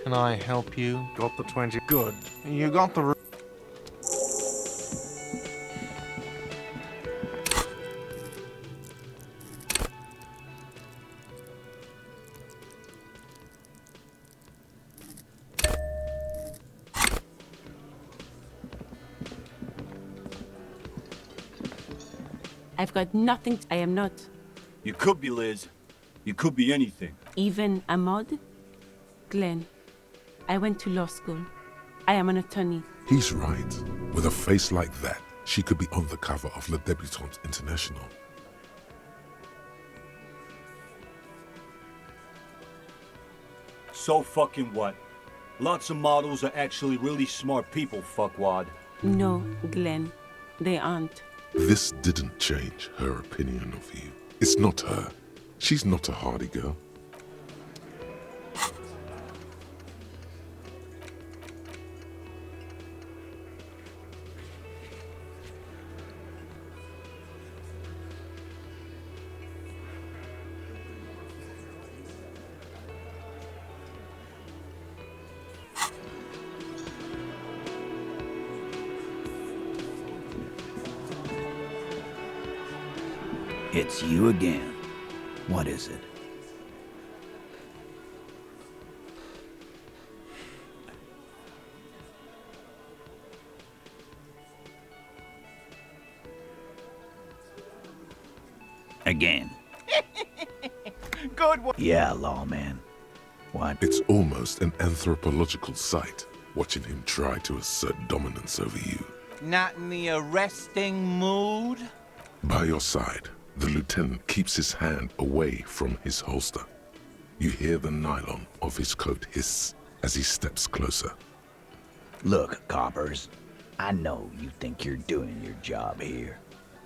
Can I help you? Got the 20. Good. You got the... I've got nothing. I am not You could be, Liz. You could be anything. even a mod. Glenn, I went to law school. I am an attorney. He's right. With a face like that, she could be on the cover of Le Debutante International. So fucking what? Lots of models are actually really smart people, fuckwad. No, Glenn, they aren't. This didn't change her opinion of you. It's not her. She's not a hardy girl. It's you again. What is it? Again. Good one. Yeah, lawman. What? It's almost an anthropological sight, watching him try to assert dominance over you. Not in the arresting mood? By your side, the lieutenant keeps his hand away from his holster. You hear the nylon of his coat hiss as he steps closer. Look, coppers, I know you think you're doing your job here,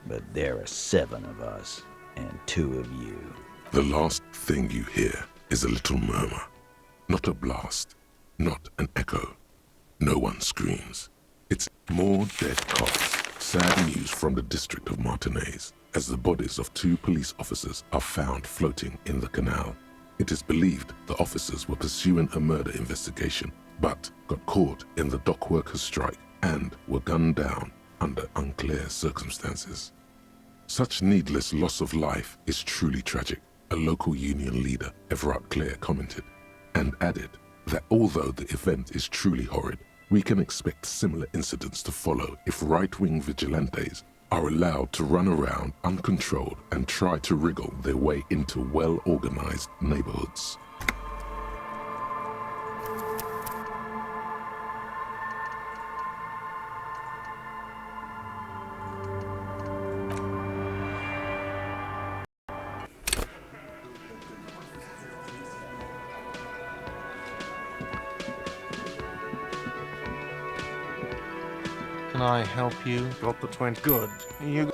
but there are 7 of us and 2 of you. The last thing you hear is a little murmur. Not a blast, not an echo. No one screams. It's more dead cops. Sad news from the district of Martinez, as the bodies of 2 police officers are found floating in the canal. It is believed the officers were pursuing a murder investigation, but got caught in the dock workers' strike and were gunned down under unclear circumstances. Such needless loss of life is truly tragic, a local union leader, Everard Clare, commented, and added that although the event is truly horrid, we can expect similar incidents to follow if right-wing vigilantes are allowed to run around uncontrolled and try to wriggle their way into well-organized neighborhoods. Can I help you? Got the 20. Good. You...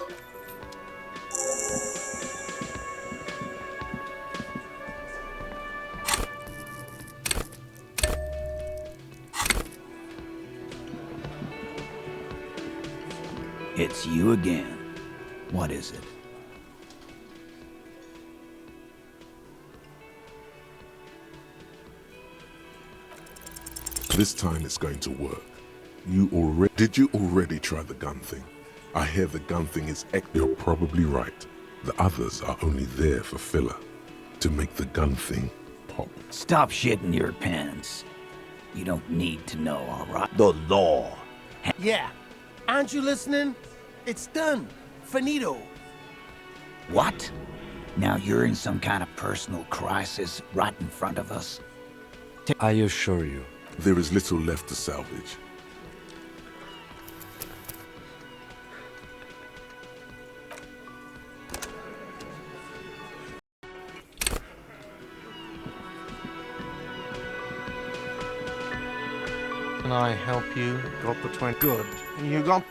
It's you again. What is it? This time it's going to work. Did you already try the gun thing? I hear the gun thing is You're probably right. The others are only there for filler, to make the gun thing pop. Stop shitting your pants. You don't need to know, all right? The law. Yeah. Aren't you listening? It's done. Finito. What? Now you're in some kind of personal crisis right in front of us? I assure you. There is little left to salvage. Can I help you? Got the 20. Good. You got...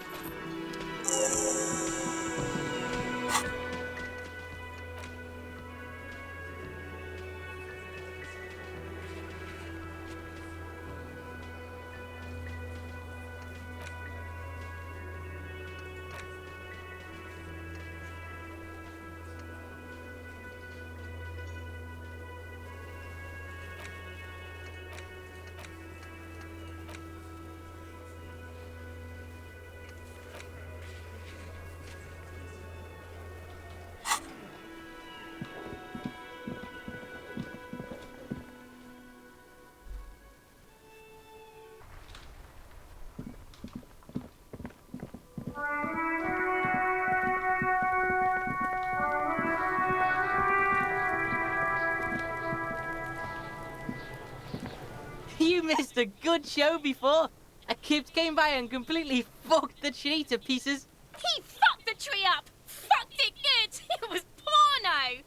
missed a good show before. A kid came by and completely fucked the tree to pieces. He fucked the tree up! Fucked it good! It was porno!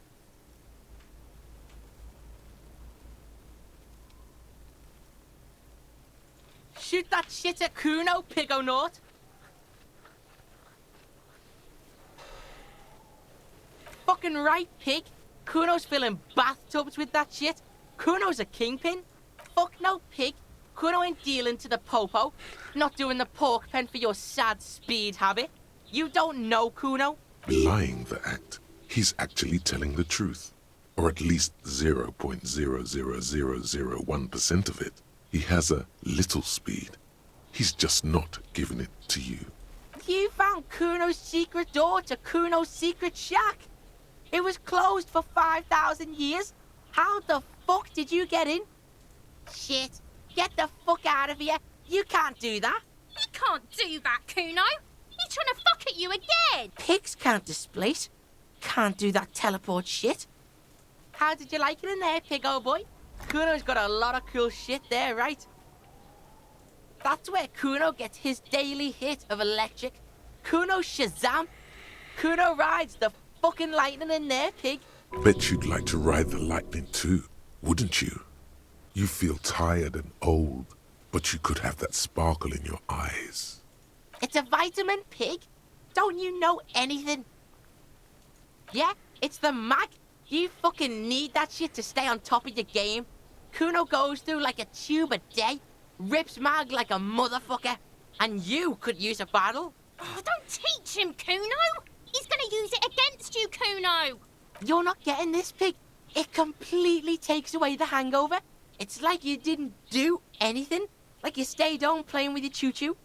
Shoot that shit at Kuno, Pigonaut. Fucking right, pig. Kuno's filling bathtubs with that shit. Kuno's a kingpin. Fuck no, pig. Kuno ain't dealing to the popo. Not doing the pork pen for your sad speed habit. You don't know Kuno. Belying the act, he's actually telling the truth. Or at least 0.00001% of it. He has a little speed. He's just not giving it to you. You found Kuno's secret door to Kuno's secret shack. It was closed for 5,000 years. How the fuck did you get in? Shit. Get the fuck out of here. You can't do that. He can't do that, Kuno. He's trying to fuck at you again. Pigs can't displace. Can't do that teleport shit. How did you like it in there, pig old boy? Kuno's got a lot of cool shit there, right? That's where Kuno gets his daily hit of electric. Kuno Shazam. Kuno rides the fucking lightning in there, pig. Bet you'd like to ride the lightning too, wouldn't you? You feel tired and old, but you could have that sparkle in your eyes. It's a vitamin, pig. Don't you know anything? Yeah, it's the mag. You fucking need that shit to stay on top of your game. Kuno goes through like a tube a day, rips mag like a motherfucker, and you could use a battle. Oh, don't teach him, Kuno. He's gonna use it against you, Kuno. You're not getting this, pig. It completely takes away the hangover. It's like you didn't do anything. Like you stayed home playing with your choo-choo.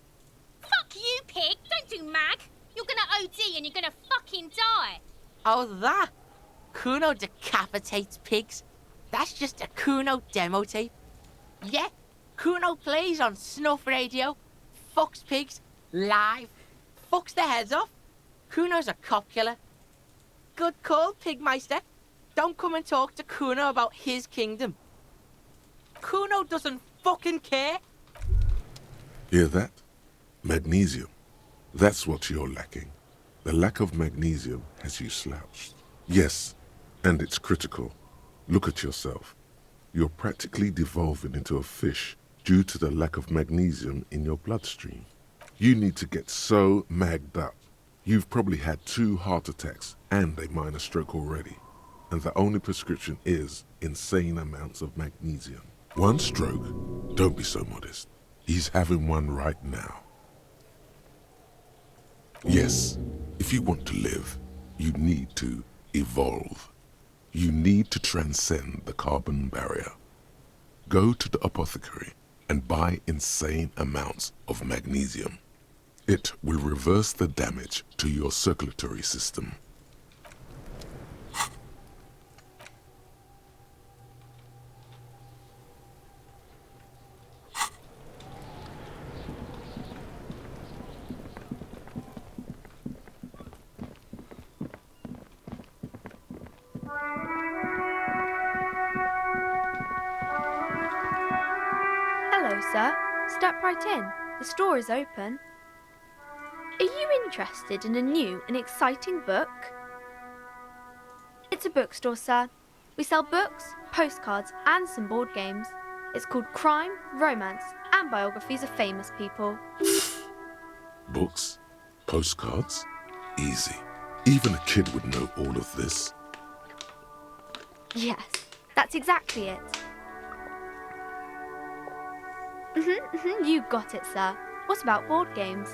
Fuck you, pig. Don't do mag. You're gonna OD and you're gonna fucking die. Oh, that? Kuno decapitates pigs. That's just a Kuno demo tape. Yeah, Kuno plays on snuff radio, fucks pigs, live, fucks their heads off. Kuno's a cop killer. Good call, Pigmeister. Don't come and talk to Kuno about his kingdom. Kuno doesn't fucking care. Hear that? Magnesium. That's what you're lacking. The lack of magnesium has you slouched. Yes, and it's critical. Look at yourself. You're practically devolving into a fish due to the lack of magnesium in your bloodstream. You need to get so magged up. You've probably had 2 heart attacks and a minor stroke already. And the only prescription is insane amounts of magnesium. 1 stroke? Don't be so modest. He's having one right now. Yes, if you want to live, you need to evolve. You need to transcend the carbon barrier. Go to the apothecary and buy insane amounts of magnesium. It will reverse the damage to your circulatory system. Hello, sir. Step right in. The store is open. Are you interested in a new and exciting book? It's a bookstore, sir. We sell books, postcards, and some board games. It's called Crime, Romance, and Biographies of Famous People. Books? Postcards? Easy. Even a kid would know all of this. Yes, that's exactly it. You got it, sir. What about board games?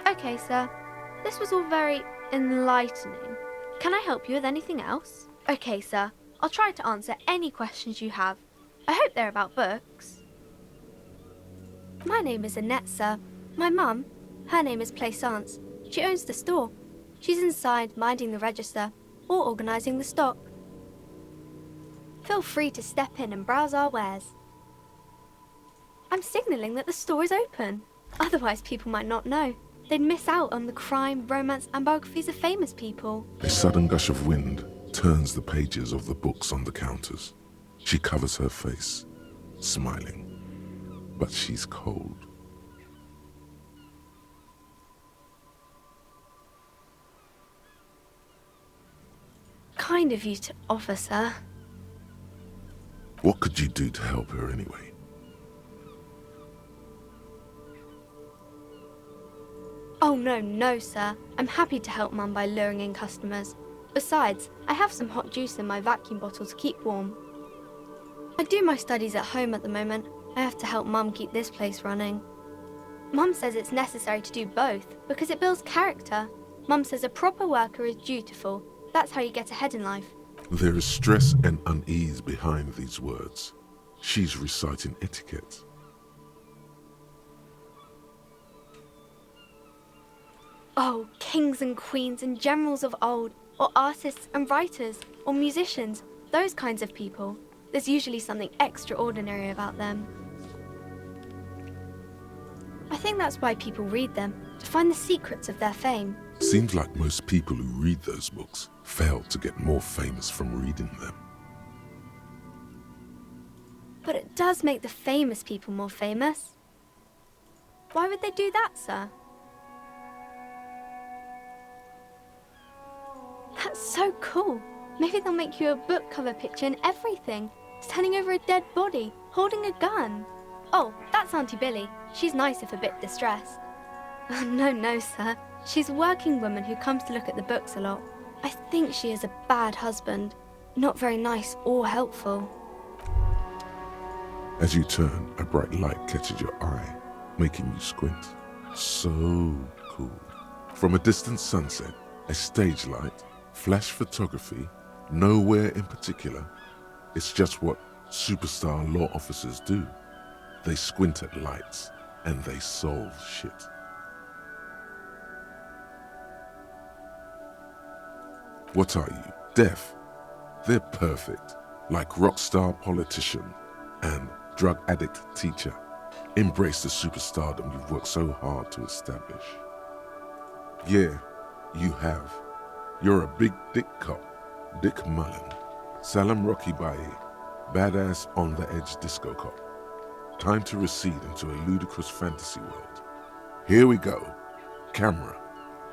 Okay, sir. This was all very enlightening. Can I help you with anything else? Okay, sir. I'll try to answer any questions you have. I hope they're about books. My name is Annette, sir. My mum, her name is Plaisance. She owns the store. She's inside minding the register or organising the stock. Feel free to step in and browse our wares. I'm signalling that the store is open. Otherwise, people might not know. They'd miss out on the crime, romance, and biographies of famous people. A sudden gush of wind turns the pages of the books on the counters. She covers her face, smiling, but she's cold. Kind of you to offer, sir. What could you do to help her anyway? Oh no, sir. I'm happy to help Mum by luring in customers. Besides, I have some hot juice in my vacuum bottle to keep warm. I do my studies at home at the moment. I have to help Mum keep this place running. Mum says it's necessary to do both because it builds character. Mum says a proper worker is dutiful. That's how you get ahead in life. There is stress and unease behind these words. She's reciting etiquette. Oh, kings and queens and generals of old, or artists and writers, or musicians, those kinds of people. There's usually something extraordinary about them. I think that's why people read them, to find the secrets of their fame. Seems like most people who read those books fail to get more famous from reading them. But it does make the famous people more famous. Why would they do that, sir? That's so cool. Maybe they'll make you a book cover picture and everything. Standing over a dead body, holding a gun. Oh, that's Auntie Billy. She's nice if a bit distressed. Oh, no, sir. She's a working woman who comes to look at the books a lot. I think she is a bad husband. Not very nice or helpful. As you turn, a bright light catches your eye, making you squint. So cool. From a distant sunset, a stage light, flash photography, nowhere in particular. It's just what superstar law officers do. They squint at lights and they solve shit. What are you, deaf? They're perfect, like rock star politician and drug addict teacher. Embrace the superstardom you've worked so hard to establish. Yeah, you have. You're a big dick cop, Dick Mullen, Salam Rocky Baye, badass on the edge disco cop. Time to recede into a ludicrous fantasy world. Here we go. Camera,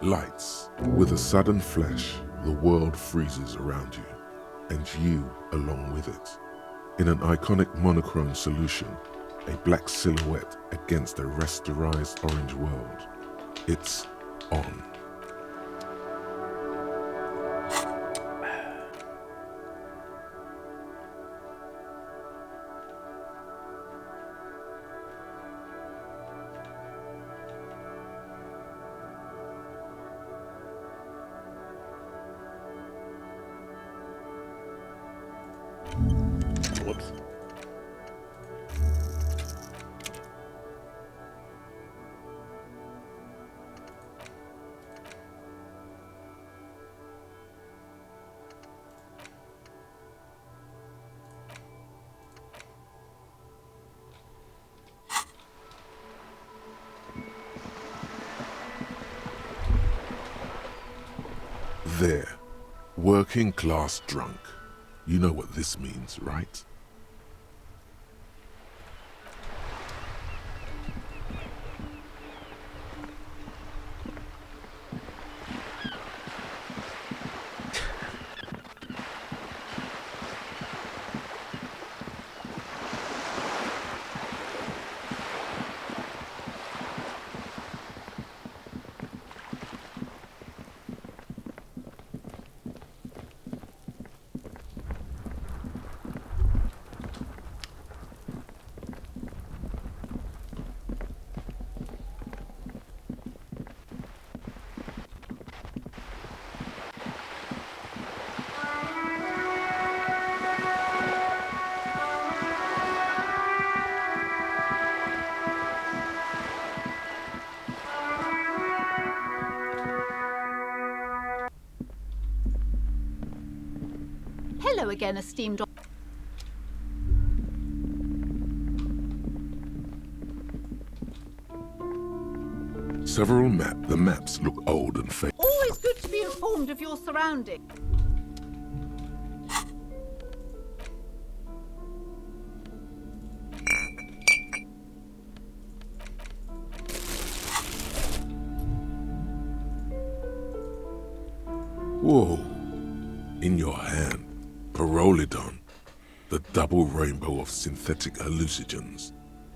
lights. With a sudden flash, the world freezes around you, and you along with it. In an iconic monochrome solution, a black silhouette against a rasterized orange world. It's on. Whoops. There. Working class drunk. You know what this means, right? Hello again, esteemed. The maps look old and faded. Always good to be informed of your surroundings. Whoa. In your hand, Pyrrolidon, the double rainbow of synthetic hallucinogens,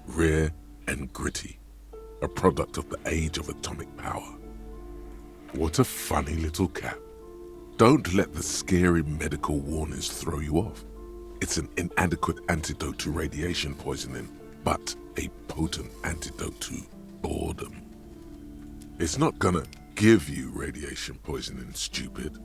rare and gritty, a product of the age of atomic power. What a funny little cap. Don't let the scary medical warnings throw you off. It's an inadequate antidote to radiation poisoning, but a potent antidote to boredom. It's not gonna give you radiation poisoning, stupid.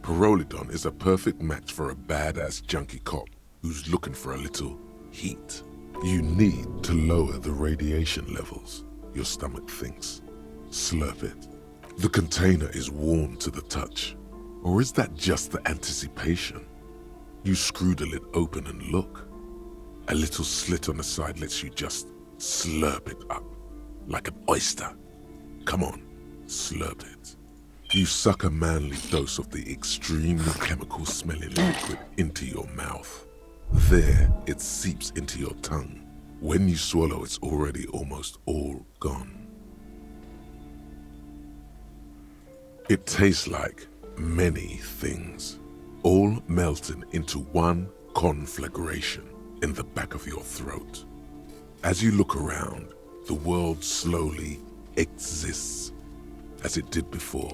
Pyrrolidon is a perfect match for a badass junkie cop who's looking for a little heat. You need to lower the radiation levels, your stomach thinks. Slurp it. The container is warm to the touch. Or is that just the anticipation? You screw the lid open and look. A little slit on the side lets you just slurp it up, like an oyster. Come on, slurp it. You suck a manly dose of the extremely chemical-smelling liquid into your mouth. There, it seeps into your tongue. When you swallow, it's already almost all gone. It tastes like many things, all melting into one conflagration in the back of your throat. As you look around, the world slowly exists as it did before.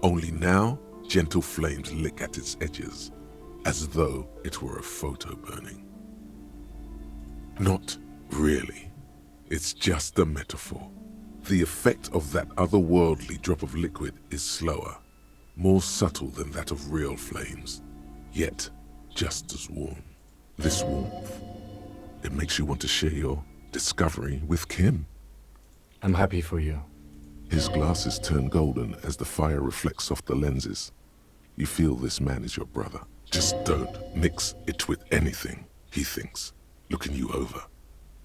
Only now, gentle flames lick at its edges, as though it were a photo burning. Not really. It's just a metaphor. The effect of that otherworldly drop of liquid is slower, more subtle than that of real flames, yet just as warm. This warmth, it makes you want to share your discovery with Kim. I'm happy for you. His glasses turn golden as the fire reflects off the lenses. You feel this man is your brother. Just don't mix it with anything, he thinks, looking you over.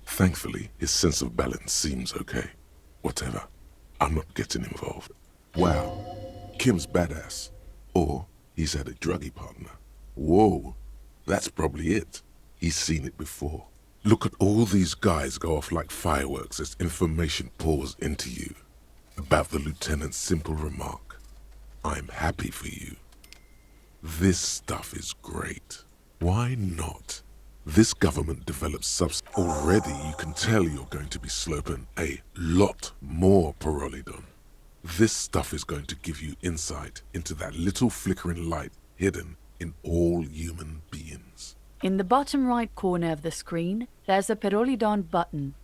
Thankfully, his sense of balance seems okay. Whatever, I'm not getting involved. Wow, Kim's badass. Or he's had a druggie partner. Whoa, that's probably it. He's seen it before. Look at all these guys go off like fireworks as information pours into you. About the lieutenant's simple remark, I'm happy for you. This stuff is great. Why not? This government develops substance. Already you can tell you're going to be slurping a lot more Pyrrolidon. This stuff is going to give you insight into that little flickering light hidden in all human beings. In the bottom right corner of the screen, there's a Pyrrolidon button.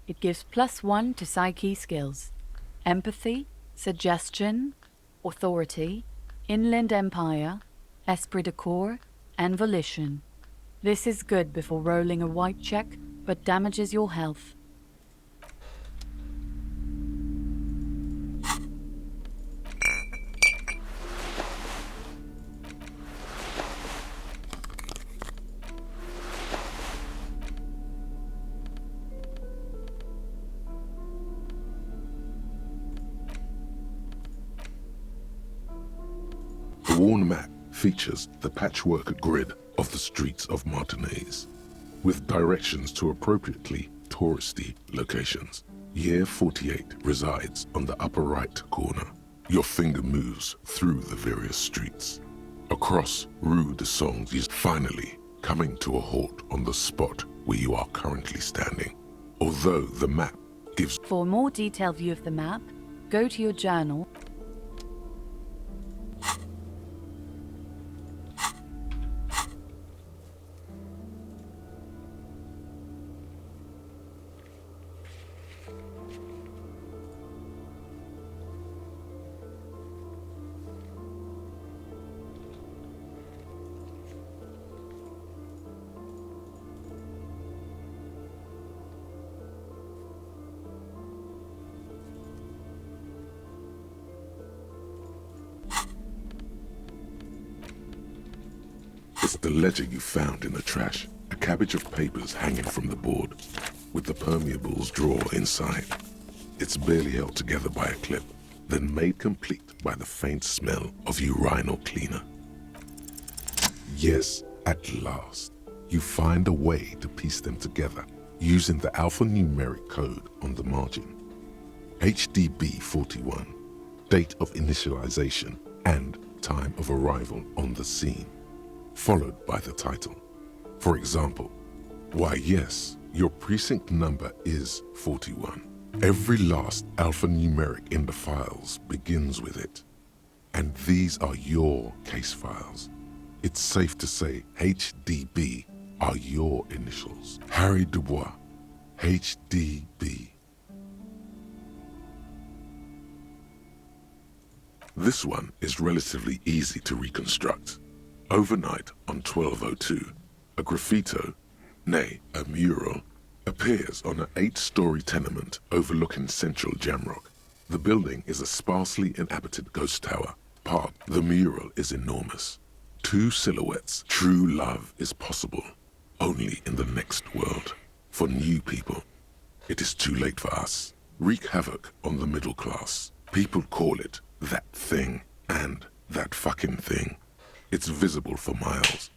It gives +1 to psyche skills. Empathy, suggestion, authority, inland empire, esprit de corps, and volition. This is good before rolling a white check, but damages your health. The worn map features the patchwork grid of the streets of Martinez, with directions to appropriately touristy locations. Year 48 resides on the upper right corner. Your finger moves through the various streets. Across Rue de Songs is finally coming to a halt on the spot where you are currently standing. Although the map gives... For a more detailed view of the map, go to your journal. It's the ledger you found in the trash. A cabbage of papers hanging from the board, with the permeables drawer inside. It's barely held together by a clip, then made complete by the faint smell of urinal cleaner. Yes, at last, you find a way to piece them together using the alphanumeric code on the margin. HDB 41, date of initialization and time of arrival on the scene, followed by the title. For example, why yes, your precinct number is 41. Every last alphanumeric in the files begins with it. And these are your case files. It's safe to say HDB are your initials. Harry Dubois, HDB. This one is relatively easy to reconstruct. Overnight on 1202, a graffito, nay, a mural, appears on an 8-story tenement overlooking central Jamrock. The building is a sparsely inhabited ghost tower. The mural is enormous. 2 silhouettes. True love is possible only in the next world. For new people, it is too late for us. Wreak havoc on the middle class. People call it that thing and that fucking thing. It's visible for miles.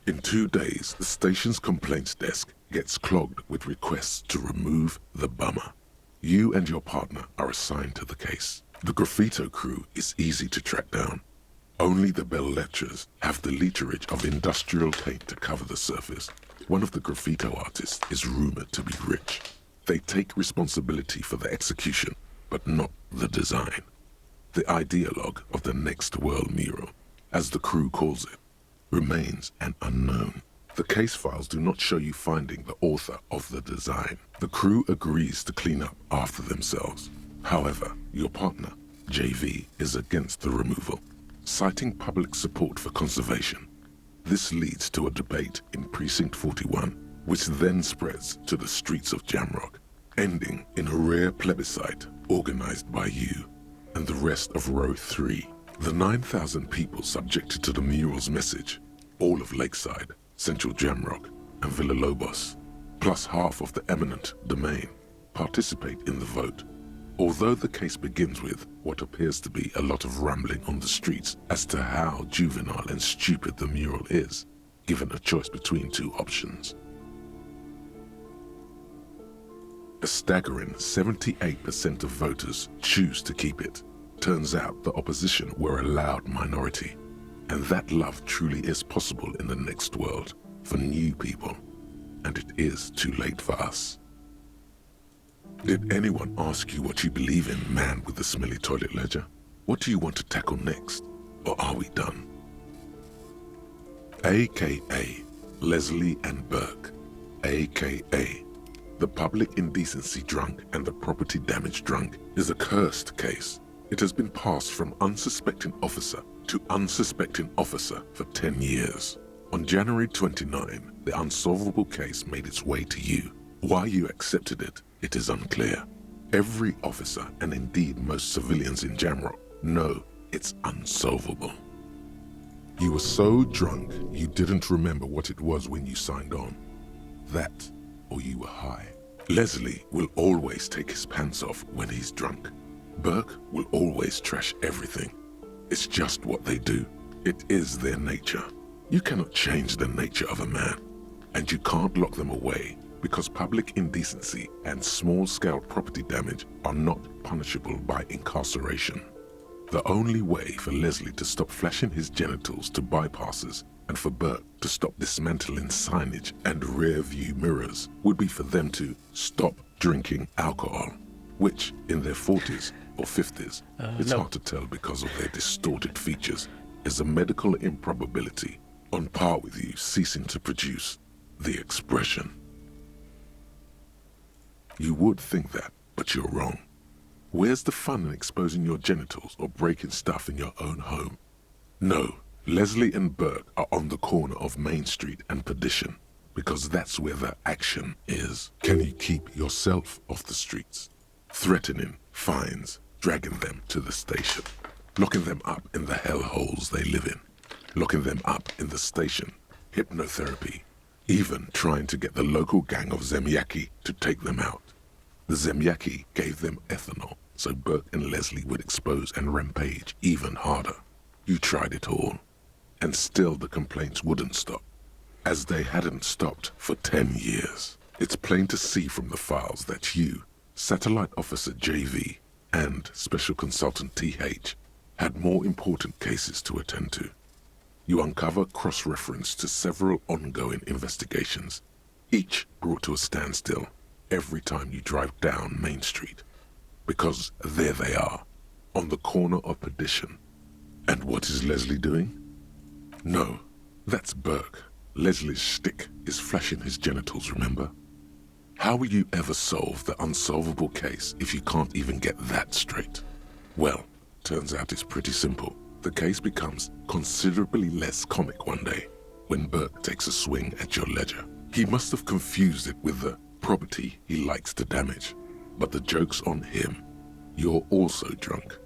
In 2 days, the station's complaints desk gets clogged with requests to remove the bummer. You and your partner are assigned to the case. The graffito crew is easy to track down. Only the bell lectures have the literage of industrial paint to cover the surface. One of the graffito artists is rumored to be rich. They take responsibility for the execution, but not the design. The ideologue of the next world mural, as the crew calls it, remains an unknown. The case files do not show you finding the author of the design. The crew agrees to clean up after themselves. However, your partner, JV, is against the removal, citing public support for conservation. This leads to a debate in Precinct 41, which then spreads to the streets of Jamrock, ending in a rare plebiscite organized by you and the rest of Row 3. The 9,000 people subjected to the mural's message, all of Lakeside, Central Jamrock, and Villalobos, plus half of the eminent domain, participate in the vote. Although the case begins with what appears to be a lot of rambling on the streets as to how juvenile and stupid the mural is, given a choice between 2 options. A staggering 78% of voters choose to keep it. Turns out the opposition were a loud minority, and that love truly is possible in the next world for new people, and it is too late for us. Did anyone ask you what you believe in, man with the smelly toilet ledger? What do you want to tackle next, or are we done? AKA Leslie and Burke, AKA the public indecency drunk and the property damage drunk, is a cursed case. It has been passed from unsuspecting officer to unsuspecting officer for 10 years. On January 29, the unsolvable case made its way to you. Why you accepted it is unclear. Every officer, and indeed most civilians in Jamrock, know it's unsolvable. You were so drunk you didn't remember what it was when you signed on. That, or you were high. Leslie will always take his pants off when he's drunk. Burke will always trash everything. It's just what they do. It is their nature. You cannot change the nature of a man, and you can't lock them away because public indecency and small-scale property damage are not punishable by incarceration. The only way for Leslie to stop flashing his genitals to bypassers and for Burke to stop dismantling signage and rear-view mirrors would be for them to stop drinking alcohol, which in their 40s or 50s, it's hard to tell because of their distorted features, is a medical improbability on par with you ceasing to produce the expression. You would think that, but you're wrong. Where's the fun in exposing your genitals or breaking stuff in your own home? No, Leslie and Burke are on the corner of Main Street and Perdition, because that's where the action is. Can you keep yourself off the streets? Threatening fines, dragging them to the station, locking them up in the hellholes they live in, locking them up in the station, hypnotherapy, even trying to get the local gang of Zemyaki to take them out. The Zemyaki gave them ethanol, so Burke and Leslie would expose and rampage even harder. You tried it all, and still the complaints wouldn't stop, as they hadn't stopped for 10 years. It's plain to see from the files that you, Satellite Officer JV, and Special Consultant TH, had more important cases to attend to. You uncover cross-reference to several ongoing investigations, each brought to a standstill every time you drive down Main Street. Because there they are, on the corner of perdition. And what is Leslie doing? No, that's Burke. Leslie's shtick is flashing his genitals, remember? How will you ever solve the unsolvable case if you can't even get that straight? Well, turns out it's pretty simple. The case becomes considerably less comic one day when Burke takes a swing at your ledger. He must have confused it with the property he likes to damage. But the joke's on him. You're also drunk.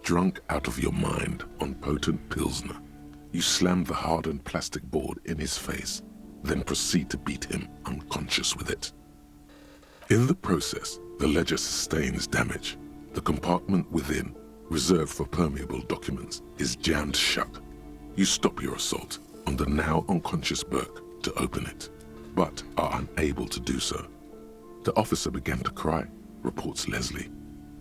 Drunk out of your mind on potent Pilsner. You slam the hardened plastic board in his face, then proceed to beat him unconscious with it. In the process, the ledger sustains damage. The compartment within, reserved for permeable documents, is jammed shut. You stop your assault on the now unconscious Burke to open it, but are unable to do so. The officer began to cry, reports Leslie,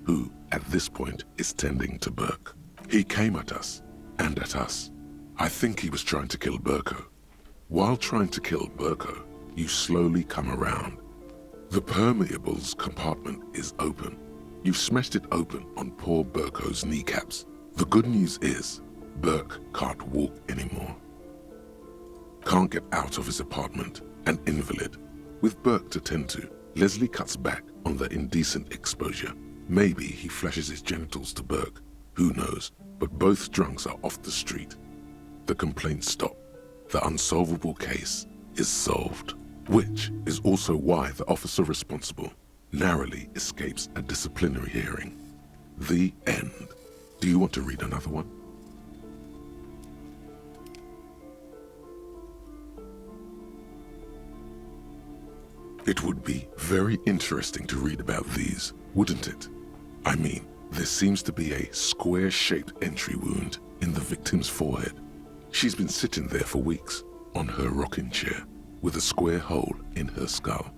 who, at this point, is tending to Burke. He came at us, and at us. I think he was trying to kill Burko. While trying to kill Burko, you slowly come around. The permeables compartment is open. You've smashed it open on poor Burko's kneecaps. The good news is, Burke can't walk anymore. Can't get out of his apartment, an invalid. With Burke to tend to, Leslie cuts back on the indecent exposure. Maybe he flashes his genitals to Burke, who knows, but both drunks are off the street. The complaints stop. The unsolvable case is solved, which is also why the officer responsible narrowly escapes a disciplinary hearing. The end. Do you want to read another one? It would be very interesting to read about these, wouldn't it? I mean, there seems to be a square-shaped entry wound in the victim's forehead. She's been sitting there for weeks, on her rocking chair, with a square hole in her skull,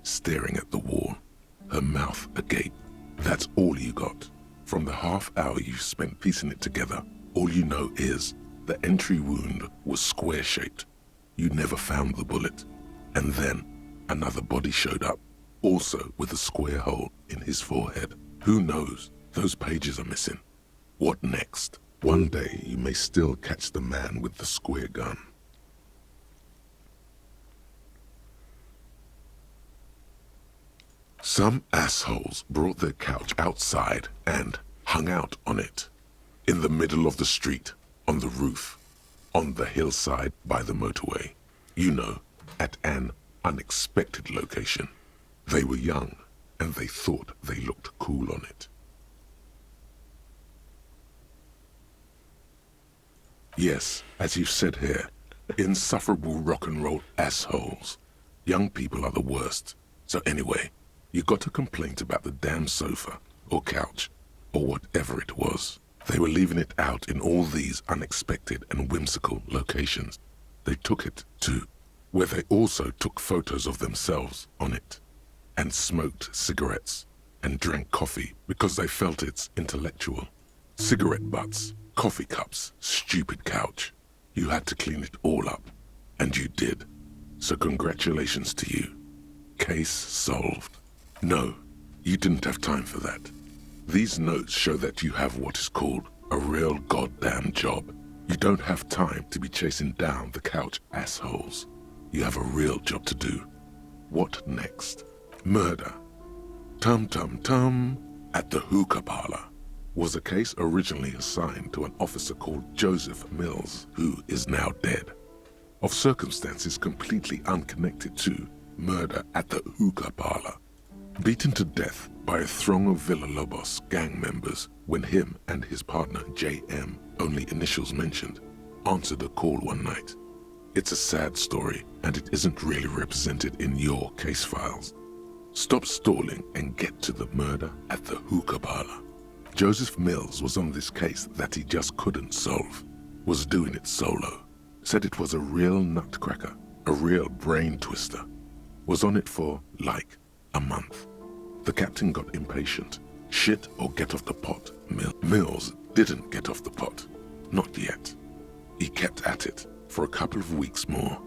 staring at the wall, her mouth agape. That's all you got. From the half hour you've spent piecing it together, all you know is the entry wound was square-shaped. You never found the bullet. And then another body showed up, also with a square hole in his forehead. Who knows? Those pages are missing. What next? One day you may still catch the man with the square gun. Some assholes brought their couch outside and hung out on it. In the middle of the street, on the roof, on the hillside by the motorway. You know, at an unexpected location. They were young, and they thought they looked cool on it. Yes, as you've said here, insufferable rock and roll assholes. Young people are the worst. So anyway, you got a complaint about the damn sofa, or couch, or whatever it was. They were leaving it out in all these unexpected and whimsical locations. They took it to where they also took photos of themselves on it, and smoked cigarettes, and drank coffee because they felt it's intellectual. Cigarette butts, coffee cups, stupid couch. You had to clean it all up, and you did. So congratulations to you. Case solved. No, you didn't have time for that. These notes show that you have what is called a real goddamn job. You don't have time to be chasing down the couch assholes. You have a real job to do. What next? Murder. Tum-tum-tum at the hookah parlor was a case originally assigned to an officer called Joseph Mills, who is now dead, of circumstances completely unconnected to murder at the hookah parlor. Beaten to death by a throng of Villalobos gang members when him and his partner J.M., only initials mentioned, answered a call one night. It's a sad story, and it isn't really represented in your case files. Stop stalling and get to the murder at the hookah parlor. Joseph Mills was on this case that he just couldn't solve, was doing it solo, said it was a real nutcracker, a real brain twister, was on it for, like, a month. The captain got impatient, Shit or get off the pot. Mills didn't get off the pot. Not yet. He kept at it for a couple of weeks more,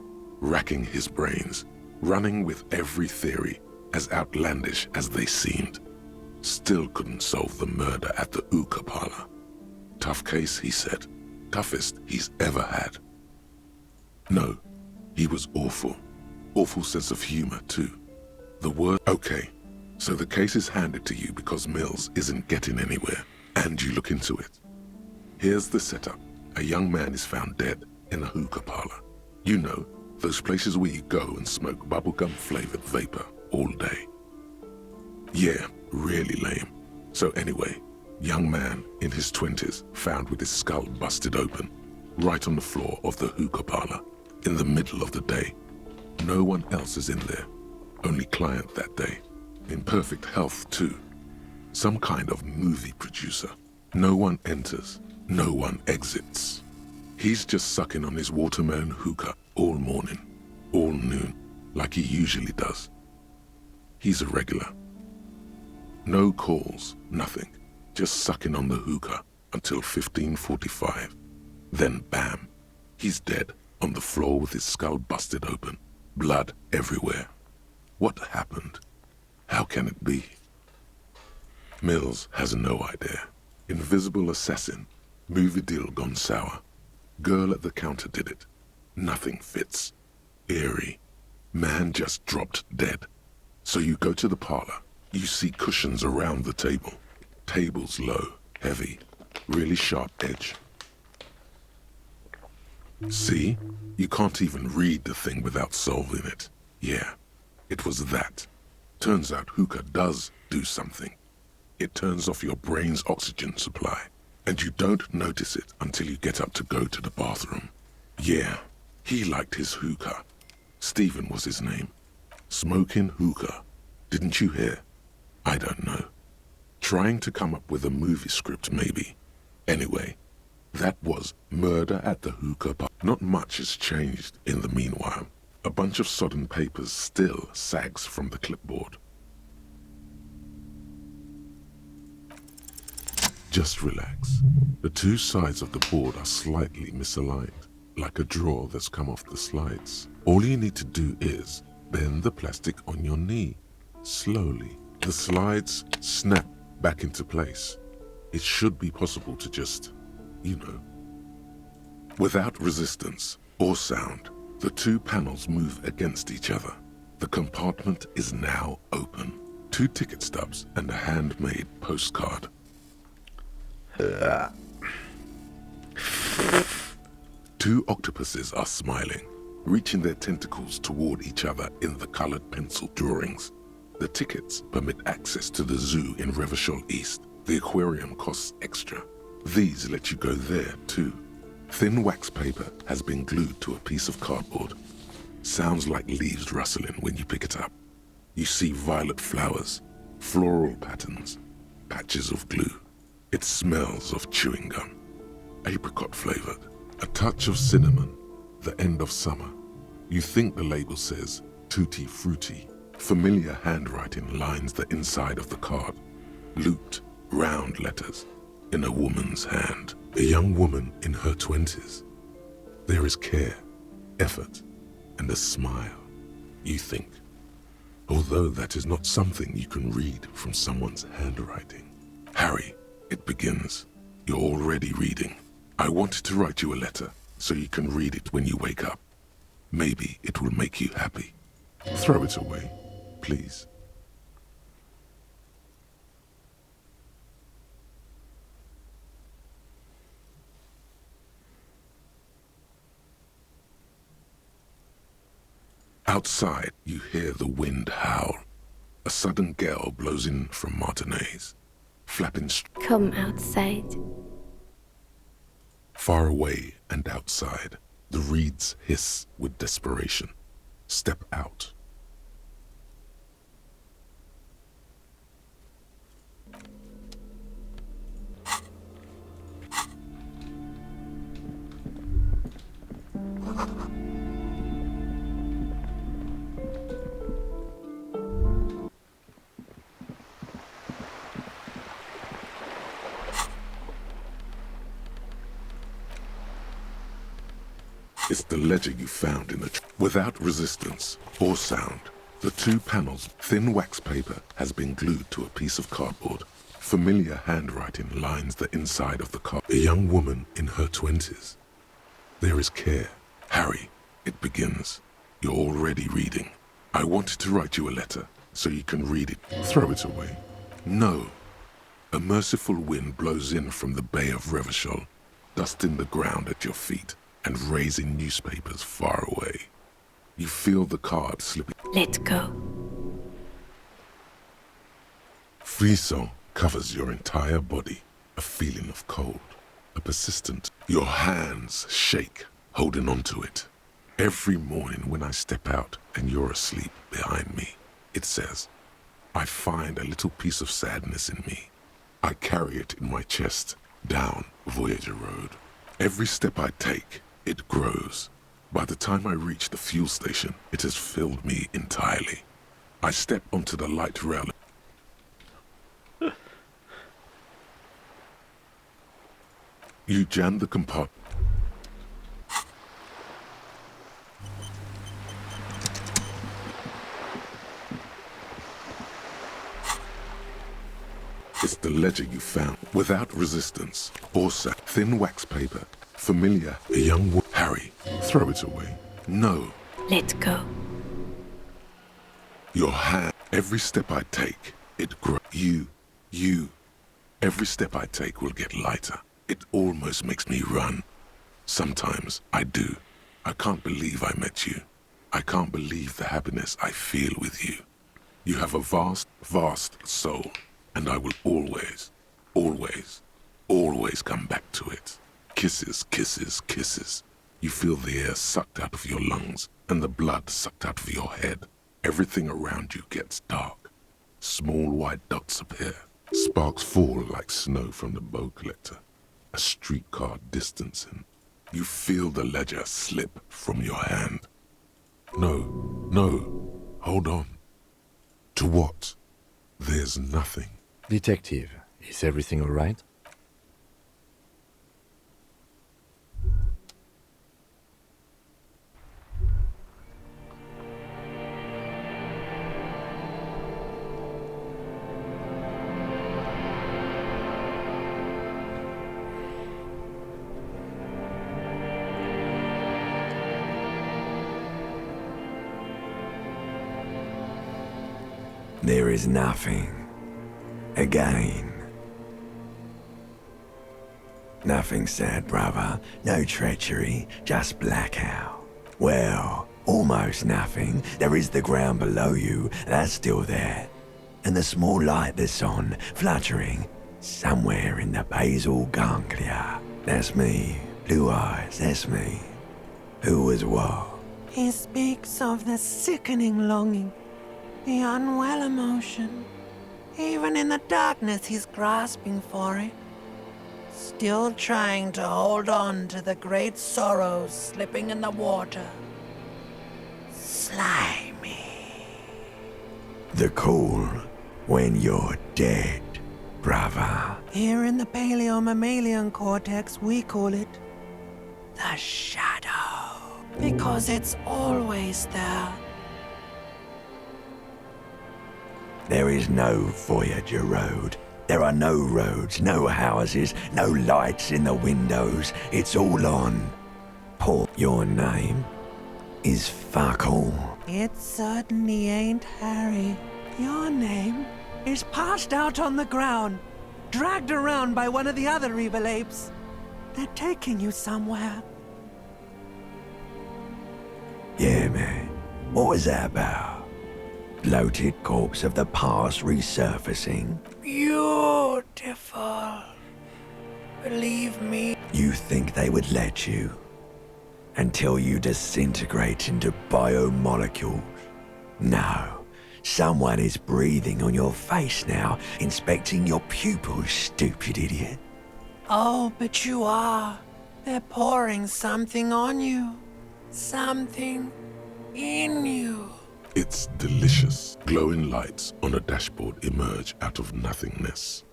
racking his brains, running with every theory, as outlandish as they seemed. Still couldn't solve the murder at the hookah parlor. Tough case, he said. Toughest he's ever had. No, he was awful. Awful sense of humor, too. The word, okay, so the case is handed to you because Mills isn't getting anywhere, and you look into it. Here's the setup. A young man is found dead in a hookah parlor. You know, those places where you go and smoke bubblegum-flavored vapor all day. Yeah, really lame. So anyway, young man in his 20s found with his skull busted open, right on the floor of the hookah parlor, in the middle of the day. No one else is in there, only client that day. In perfect health too. Some kind of movie producer. No one enters, no one exits. He's just sucking on his watermelon hookah all morning, all noon, like he usually does. He's a regular. No calls, nothing. Just sucking on the hookah until 15:45. Then bam, he's dead on the floor with his skull busted open, blood everywhere. What happened? How can it be? Mills has no idea. Invisible assassin, movie deal gone sour. Girl at the counter did it. Nothing fits. Eerie. Man just dropped dead. So you go to the parlor. You see cushions around the table. Table's low, heavy, really sharp edge. See? You can't even read the thing without solving it. Yeah, it was that. Turns out hookah does do something. It turns off your brain's oxygen supply, and you don't notice it until you get up to go to the bathroom. Yeah, he liked his hookah. Stephen was his name. Smoking hookah. Didn't you hear? I don't know. Trying to come up with a movie script, maybe. Anyway, that was murder at the hookah bar. Not much has changed in the meanwhile. A bunch of sodden papers still sags from the clipboard. Just relax. The two sides of the board are slightly misaligned, like a drawer that's come off the slides. All you need to do is bend the plastic on your knee, slowly. The slides snap back into place. It should be possible to just, you know. Without resistance or sound, the two panels move against each other. The compartment is now open. 2 ticket stubs and a handmade postcard. Two octopuses are smiling, reaching their tentacles toward each other in the colored pencil drawings. The tickets permit access to the zoo in Revachol East. The aquarium costs extra. These let you go there too. Thin wax paper has been glued to a piece of cardboard. Sounds like leaves rustling when you pick it up. You see violet flowers, floral patterns, patches of glue. It smells of chewing gum, apricot flavored, a touch of cinnamon, the end of summer. You think the label says tutti frutti. Familiar handwriting lines the inside of the card. Looped, round letters in a woman's hand. A young woman in her 20s. There is care, effort, and a smile, you think. Although that is not something you can read from someone's handwriting. Harry, it begins. You're already reading. I wanted to write you a letter so you can read it when you wake up. Maybe it will make you happy. Throw it away, please. Outside, you hear the wind howl. A sudden gale blows in from Martinez, flapping Come outside. far away and outside. The reeds hiss with desperation. Step out. It's the ledger you found in the without resistance or sound. The 2 panels, thin wax paper, has been glued to a piece of cardboard. Familiar handwriting lines the inside of the card. A young woman in her 20s. There is care. Harry, it begins. You're already reading. I wanted to write you a letter so you can read it. Throw it away. No. A merciful wind blows in from the Bay of Revachol, dusting the ground at your feet and raising newspapers far away. You feel the card slipping. Let go. Frisson covers your entire body, a feeling of cold, a persistent. Your hands shake, holding on to it. Every morning when I step out and you're asleep behind me, it says, I find a little piece of sadness in me. I carry it in my chest, down Voyager Road. Every step I take, it grows. By the time I reach the fuel station, it has filled me entirely. I step onto the light rail. You jam the compartment. It's the ledger you found, without resistance or thin wax paper. Familiar, a young woman. Harry, throw it away. No. Let go. Your hand. Every step I take, it grows. You. Every step I take will get lighter. It almost makes me run. Sometimes I do. I can't believe I met you. I can't believe the happiness I feel with you. You have a vast, vast soul, and I will always, always, always come back to it. Kisses, kisses, kisses. You feel the air sucked out of your lungs and the blood sucked out of your head. Everything around you gets dark. Small white dots appear. Sparks fall like snow from the bow collector. A streetcar distancing. You feel the ledger slip from your hand. No, hold on. To what? There's nothing. Detective, is everything all right? There is nothing. Again. Nothing sad, brother. No treachery, just blackout. Well, almost nothing. There is the ground below you, that's still there. And the small light that's on, fluttering, somewhere in the basal ganglia. That's me. Blue eyes, that's me. Who was what? He speaks of the sickening longing, the unwell emotion. Even in the darkness, he's grasping for it. Still trying to hold on to the great sorrows slipping in the water. Slimy. The cool when you're dead, brother. Here in the paleo-mammalian cortex, we call it the shadow. Because it's always there. There is no Voyager Road. There are no roads, no houses, no lights in the windows. It's all on. Paul, your name is fuck all. It certainly ain't Harry. Your name is passed out on the ground, dragged around by one of the other evil apes. They're taking you somewhere. Yeah, man. What was that about? Bloated corpse of the past resurfacing. Beautiful. Believe me. You think they would let you? Until you disintegrate into biomolecules? No. Someone is breathing on your face now, inspecting your pupils, stupid idiot. Oh, but you are. They're pouring something on you. Something in you. It's delicious. Glowing lights on a dashboard emerge out of nothingness.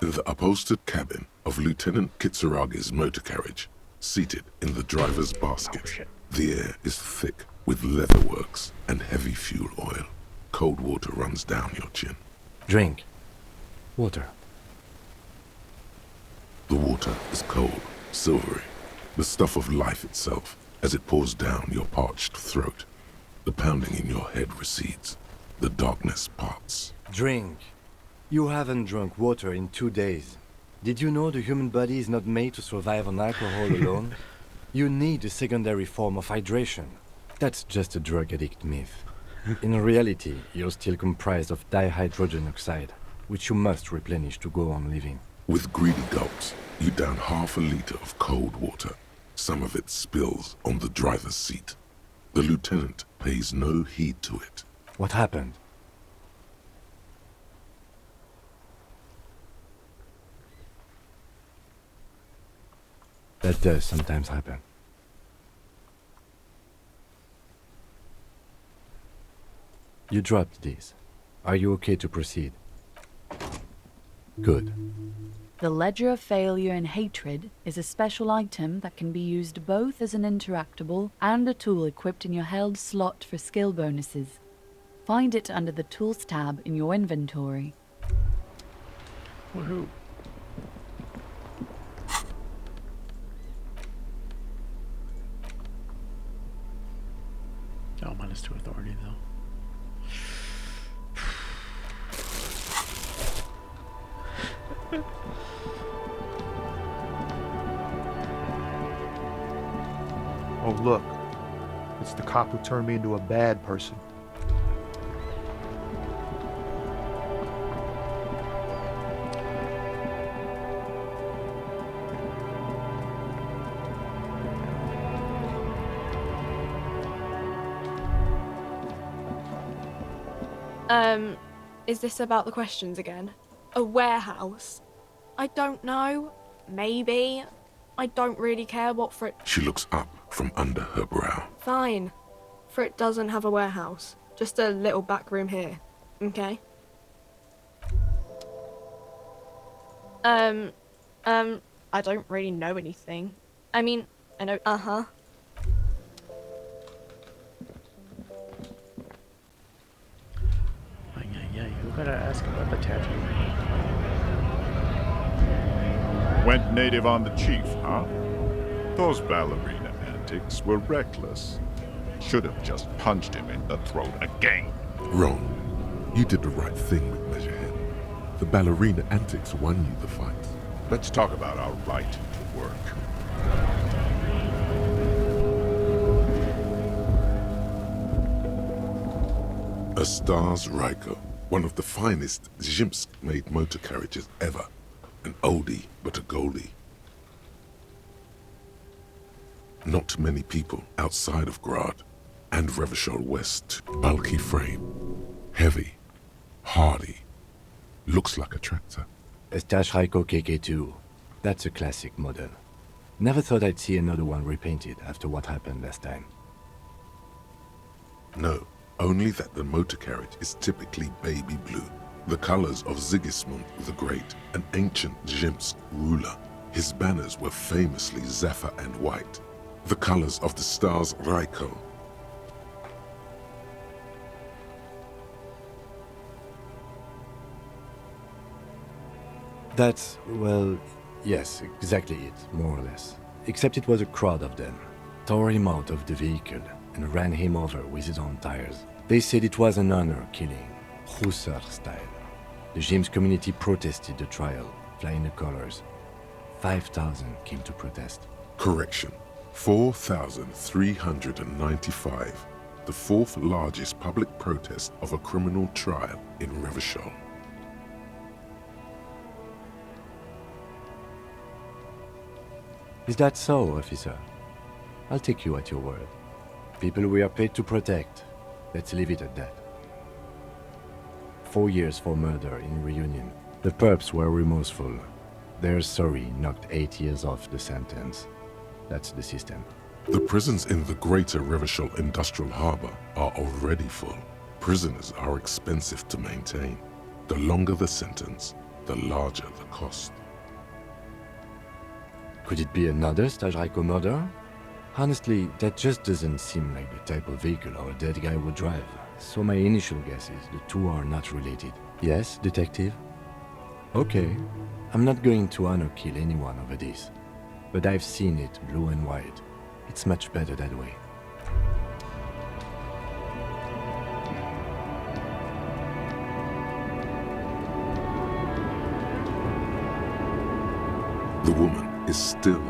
In the upholstered cabin of Lieutenant Kitsuragi's motor carriage, seated in the driver's basket. The air is thick with leatherworks and heavy fuel oil. Cold water runs down your chin. Drink. Water. The water is cold, silvery, the stuff of life itself as it pours down your parched throat. The pounding in your head recedes. The darkness parts. Drink. You haven't drunk water in 2 days. Did you know the human body is not made to survive on alcohol alone? You need a secondary form of hydration. That's just a drug addict myth. In reality, you're still comprised of dihydrogen oxide, which you must replenish to go on living. With greedy gulps, you down half a liter of cold water. Some of it spills on the driver's seat. The lieutenant pays no heed to it. What happened? That does sometimes happen. You dropped these. Are you okay to proceed? Good. The Ledger of Failure and Hatred is a special item that can be used both as an interactable and a tool equipped in your held slot for skill bonuses. Find it under the Tools tab in your inventory. Woohoo. Oh, -2 authority though. Oh, look. It's the cop who turned me into a bad person. Is this about the questions again? A warehouse? I don't know. Maybe. I don't really care what Frit... She looks up from under her brow. Fine. Frit doesn't have a warehouse. Just a little back room here. Okay? I don't really know anything. I mean, I know... Uh-huh. Who gotta ask about the tattoo? Went native on the chief, huh? Those ballerina antics were reckless. Should have just punched him in the throat again. Wrong. You did the right thing with Measurehead. The ballerina antics won you the fight. Let's talk about our right to work. A Stars Ryko, one of the finest Zhimsk-made motor carriages ever. An oldie, but a goldie. Not many people outside of Grad and Revachol West. Bulky frame, heavy, hardy, looks like a tractor. A Stash Ryko KK2. That's a classic model. Never thought I'd see another one repainted after what happened last time. No, only that the motor carriage is typically baby blue. The colors of Sigismund the Great, an ancient Zhimsk ruler. His banners were famously zephyr and white. The colors of the Stars Ryko. That's, well, yes, exactly it, more or less. Except it was a crowd of them. Tore him out of the vehicle and ran him over with his own tires. They said it was an honor killing, Hussar style. The James community protested the trial, flying the colors. 5,000 came to protest. Correction. 4,395. The fourth largest public protest of a criminal trial in Revachol. Is that so, officer? I'll take you at your word. People we are paid to protect. Let's leave it at that. 4 years for murder in Reunion. The perps were remorseful. Their sorry knocked 8 years off the sentence. That's the system. The prisons in the greater Revachol Industrial Harbor are already full. Prisoners are expensive to maintain. The longer the sentence, the larger the cost. Could it be another Stajrajko murder? Honestly, that just doesn't seem like the type of vehicle our dead guy would drive. So my initial guess is the two are not related. Yes, detective? Okay. I'm not going to honor kill anyone over this. But I've seen it blue and white. It's much better that way. The woman is still...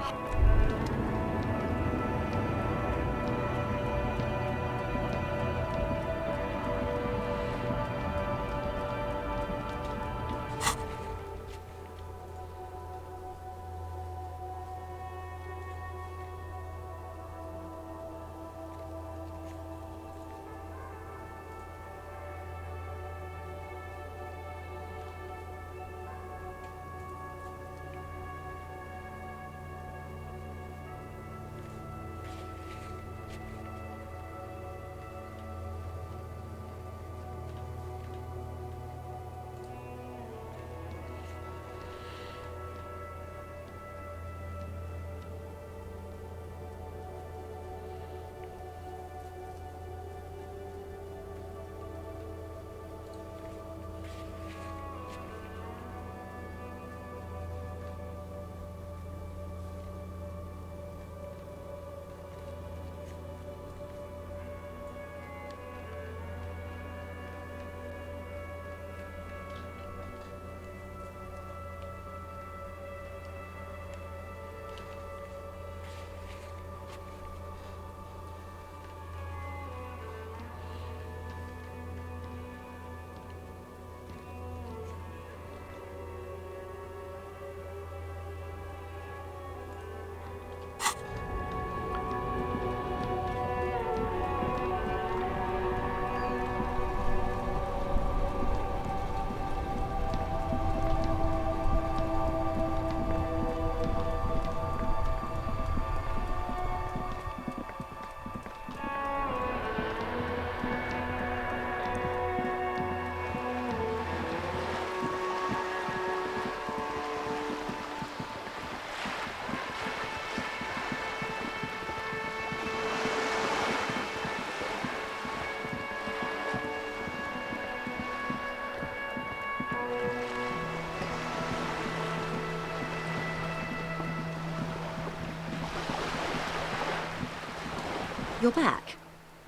You're back.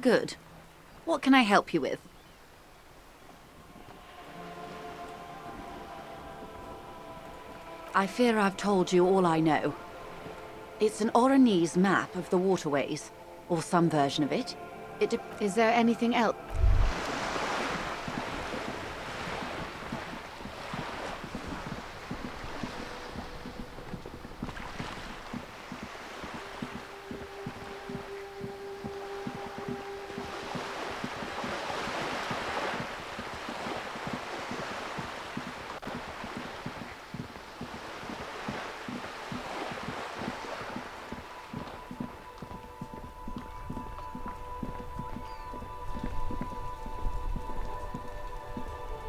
Good. What can I help you with? I fear I've told you all I know. It's an Oranese map of the waterways, or some version of it. Is there anything else?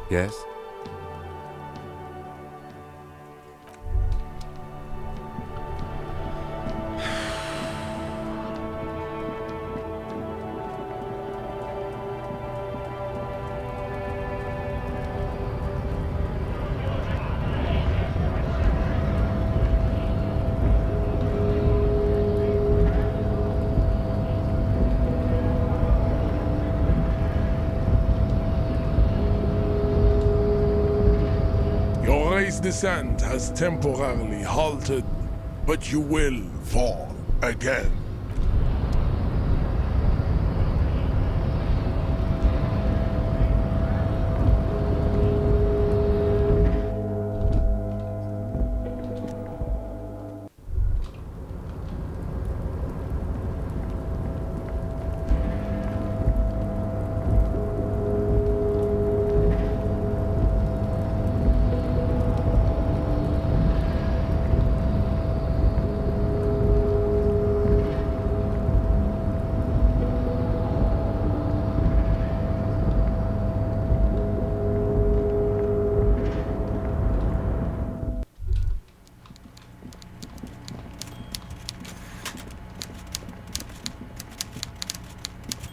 Yes? Descent has temporarily halted, but you will fall again.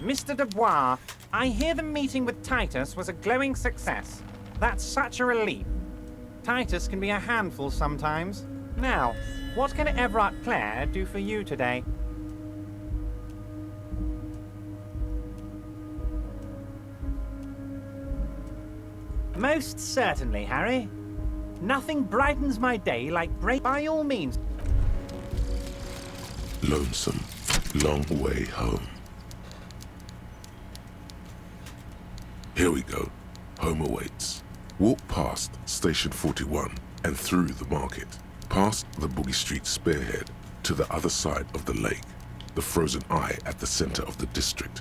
Mr. Dubois, I hear the meeting with Titus was a glowing success. That's such a relief. Titus can be a handful sometimes. Now, what can Everard Clare do for you today? Most certainly, Harry. Nothing brightens my day like by all means. Lonesome, long way home. Here we go. Home awaits. Walk past Station 41 and through the market, past the Boogie Street spearhead to the other side of the lake, the frozen eye at the center of the district.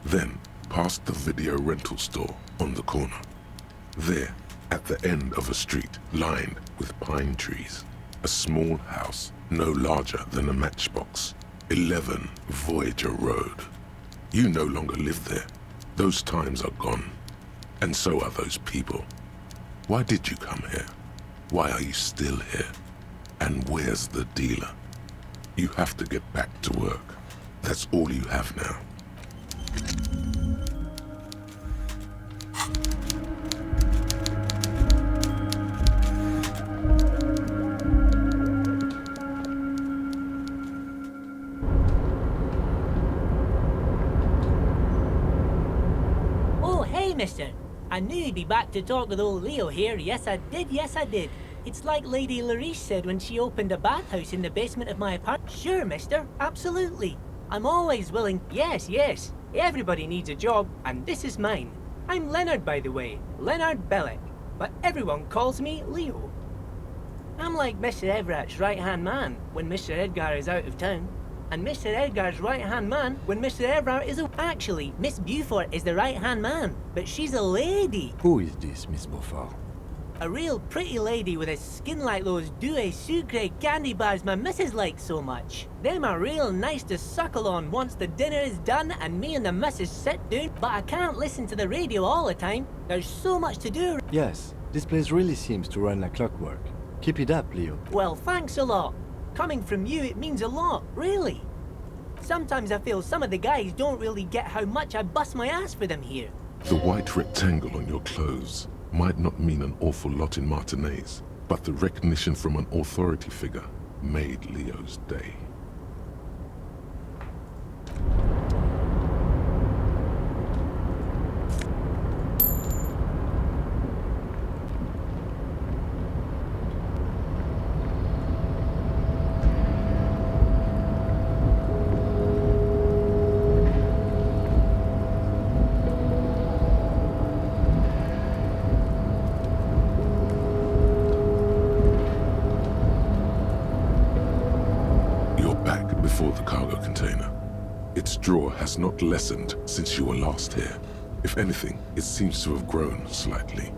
Then past the video rental store on the corner. There, at the end of a street lined with pine trees, a small house no larger than a matchbox. 11 Voyager Road. You no longer live there. Those times are gone. And so are those people. Why did you come here? Why are you still here? And where's the dealer? You have to get back to work. That's all you have now. Mister. I knew you'd be back to talk with old Leo here. Yes, I did. It's like Lady Larice said when she opened a bathhouse in the basement of my apartment. Sure, mister. Absolutely. I'm always willing. Yes. Everybody needs a job, and this is mine. I'm Leonard, by the way. Leonard Bellick. But everyone calls me Leo. I'm like Mr. Everett's right-hand man when Mr. Edgar is out of town. And Mr. Edgar's right-hand man when Mr. Everard is Actually, Miss Beaufort is the right-hand man, but she's a lady. Who is this, Miss Beaufort? A real pretty lady with a skin like those Douai Sucre candy bars my missus likes so much. Them are real nice to suckle on once the dinner is done and me and the missus sit down, but I can't listen to the radio all the time. There's so much to do. Yes, this place really seems to run like clockwork. Keep it up, Leo. Well, thanks a lot. Coming from you, it means a lot, really. Sometimes I feel some of the guys don't really get how much I bust my ass for them here. The white rectangle on your clothes might not mean an awful lot in Martinez, but the recognition from an authority figure made Leo's day. Before the cargo container. Its drawer has not lessened since you were last here. If anything, it seems to have grown slightly.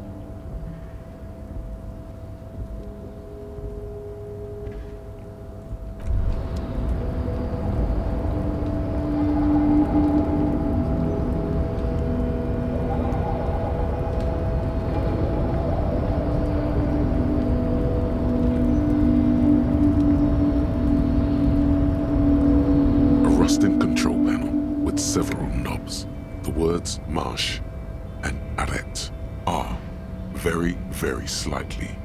Several knobs. The words marche and arrête are very, very slightly,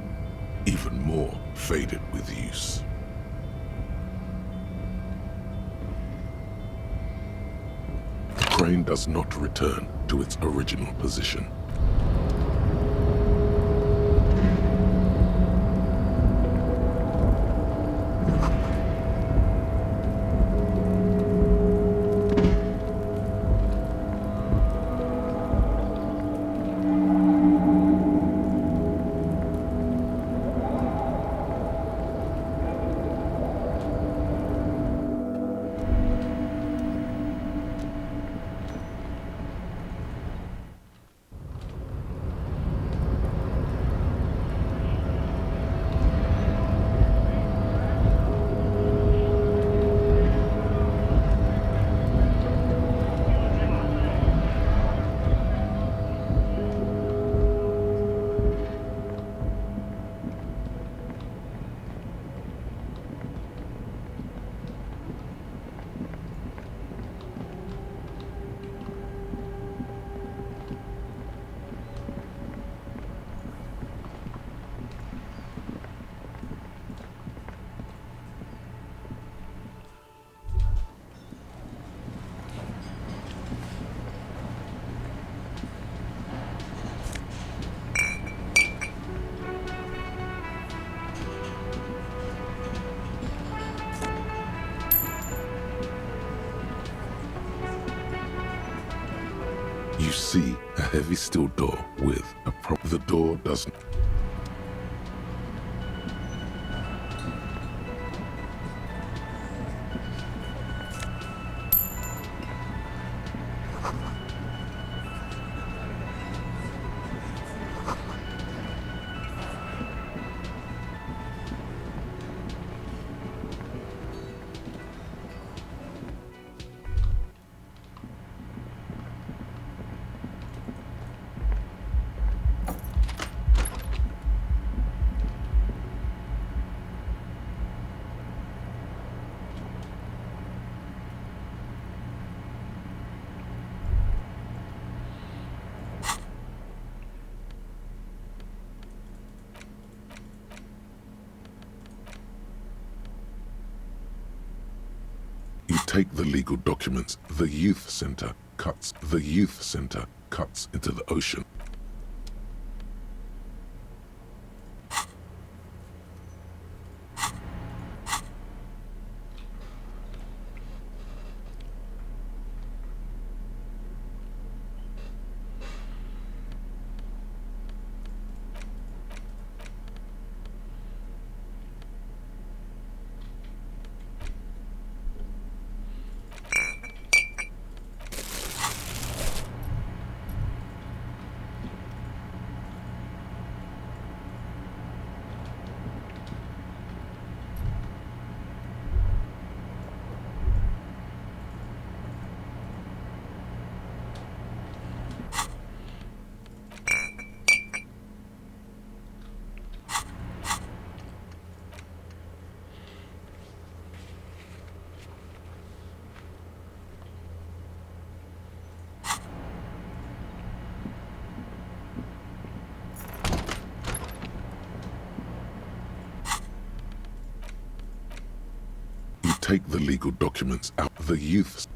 even more faded with use. The crane does not return to its original position. You see a heavy steel door with a prop. The door doesn't. You take the legal documents. The youth center cuts. The youth center cuts into the ocean. You take the legal documents out. The youth.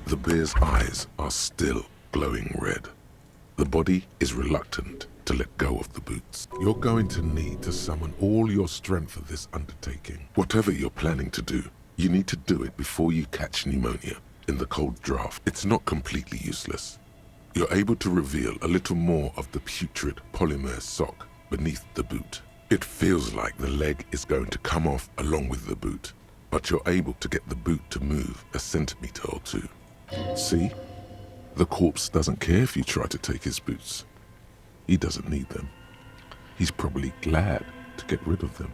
The bear's eyes are still glowing red. The body is reluctant to let go of the boots. You're going to need to summon all your strength for this undertaking. Whatever you're planning to do, you need to do it before you catch pneumonia in the cold draft. It's not completely useless. You're able to reveal a little more of the putrid polymer sock beneath the boot. It feels like the leg is going to come off along with the boot, but you're able to get the boot to move a centimeter or two. See? The corpse doesn't care if you try to take his boots. He doesn't need them. He's probably glad to get rid of them.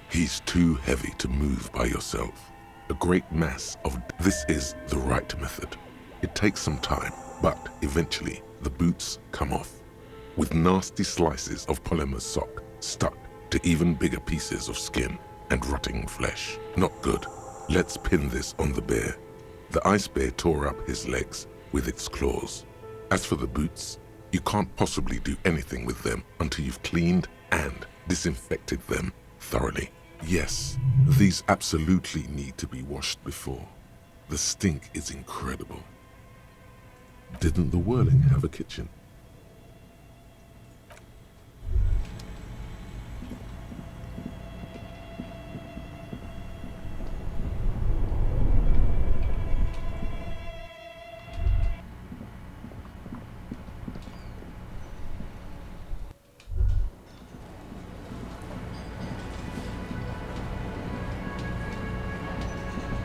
He's too heavy to move by yourself. A great mass of... This is the right method. It takes some time, but eventually the boots come off, with nasty slices of polymer sock stuck to even bigger pieces of skin and rotting flesh. Not good. Let's pin this on the bear. The ice bear tore up his legs with its claws. As for the boots, you can't possibly do anything with them until you've cleaned and disinfected them thoroughly. Yes, these absolutely need to be washed before. The stink is incredible. Didn't the Whirling have a kitchen?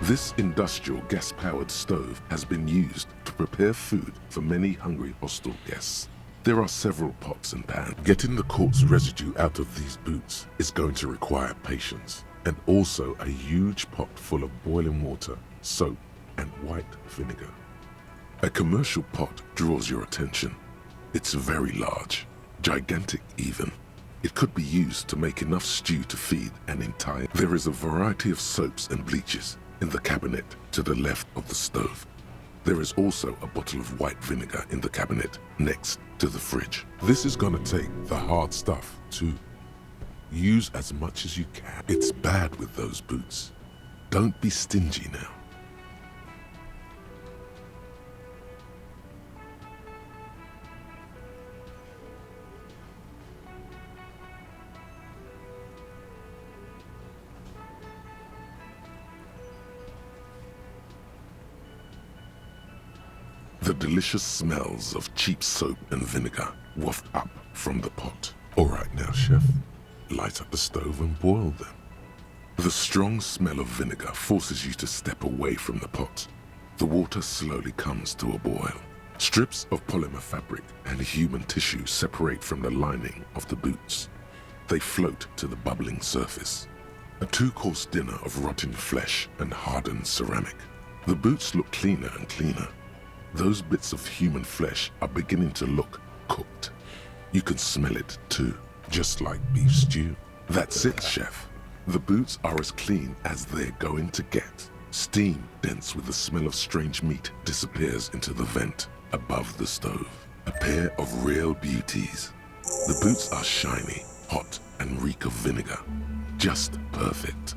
This industrial gas-powered stove has been used to prepare food for many hungry hostel guests. There are several pots and pans. Getting the corpse residue out of these boots is going to require patience, and also a huge pot full of boiling water, soap, and white vinegar. A commercial pot draws your attention. It's very large, gigantic even. It could be used to make enough stew to feed an entire... There is a variety of soaps and bleaches in the cabinet to the left of the stove. There is also a bottle of white vinegar in the cabinet next to the fridge. This is gonna take the hard stuff too. Use as much as you can. It's bad with those boots. Don't be stingy now. The delicious smells of cheap soap and vinegar waft up from the pot. All right now, chef, light up the stove and boil them. The strong smell of vinegar forces you to step away from the pot. The water slowly comes to a boil. Strips of polymer fabric and human tissue separate from the lining of the boots. They float to the bubbling surface. A two-course dinner of rotten flesh and hardened ceramic. The boots look cleaner and cleaner. Those bits of human flesh are beginning to look cooked. You can smell it too, just like beef stew. That's it, chef. The boots are as clean as they're going to get. Steam, dense with the smell of strange meat, disappears into the vent above the stove. A pair of real beauties. The boots are shiny, hot, and reek of vinegar. Just perfect.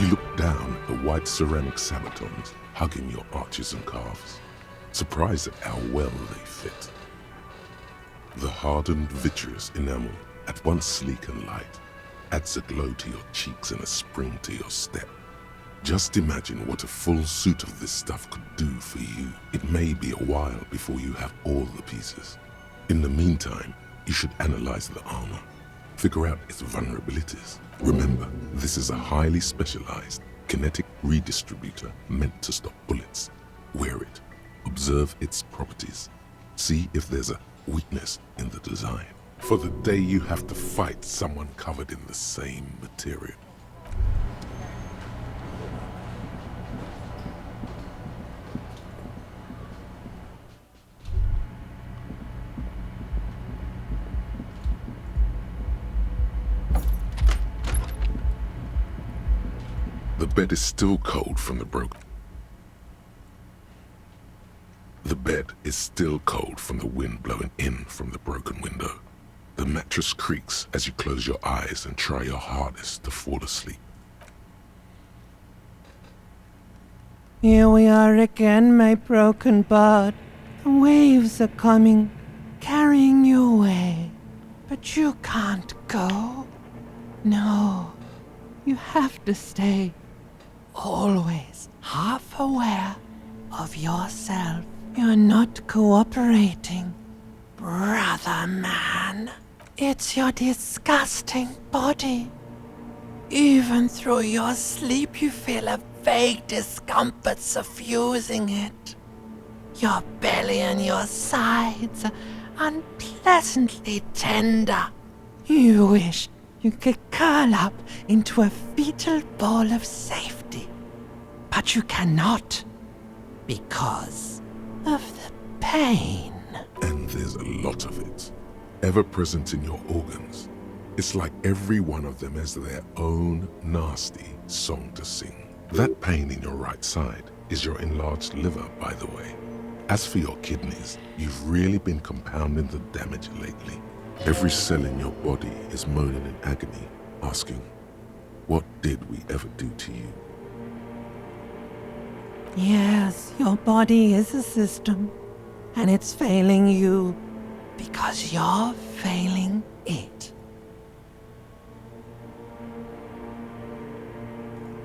You look down at the white ceramic sabatons hugging your arches and calves, surprised at how well they fit. The hardened vitreous enamel, at once sleek and light, adds a glow to your cheeks and a spring to your step. Just imagine what a full suit of this stuff could do for you. It may be a while before you have all the pieces. In the meantime, you should analyze the armor. Figure out its vulnerabilities. Remember, this is a highly specialized kinetic redistributor meant to stop bullets. Wear it. Observe its properties. See if there's a weakness in the design. For the day you have to fight someone covered in the same material. The bed is still cold from the broken. The bed is still cold from the wind blowing in from the broken window. The mattress creaks as you close your eyes and try your hardest to fall asleep. Here we are again, my broken bird. The waves are coming, carrying you away. But you can't go. No, you have to stay. Always half aware of yourself. You're not cooperating, brother man. It's your disgusting body. Even through your sleep you feel a vague discomfort suffusing it. Your belly and your sides are unpleasantly tender. You wish you could curl up into a fetal ball of safety. But you cannot, because of the pain. And there's a lot of it, ever present in your organs. It's like every one of them has their own nasty song to sing. That pain in your right side is your enlarged liver, by the way. As for your kidneys, you've really been compounding the damage lately. Every cell in your body is moaning in agony, asking, what did we ever do to you? Yes, your body is a system, and it's failing you because you're failing it.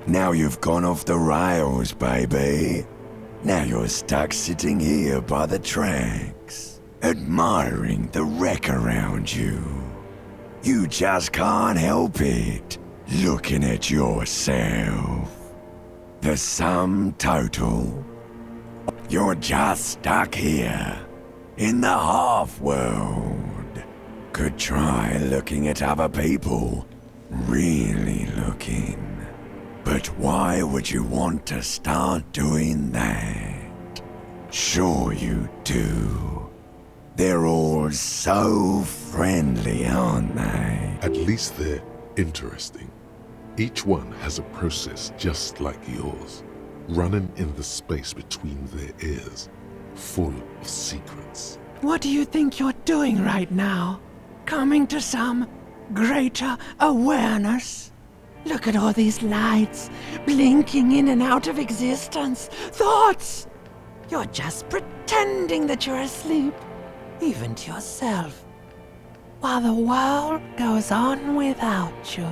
Now you've gone off the rails, baby. Now you're stuck sitting here by the tracks, admiring the wreck around you. You just can't help it, looking at yourself. The sum total. You're just stuck here, in the half-world. Could try looking at other people, really looking. But why would you want to start doing that? Sure you do. They're all so friendly, aren't they? At least they're interesting. Each one has a process just like yours, running in the space between their ears, full of secrets. What do you think you're doing right now? Coming to some greater awareness? Look at all these lights, blinking in and out of existence. Thoughts! You're just pretending that you're asleep, even to yourself, while the world goes on without you.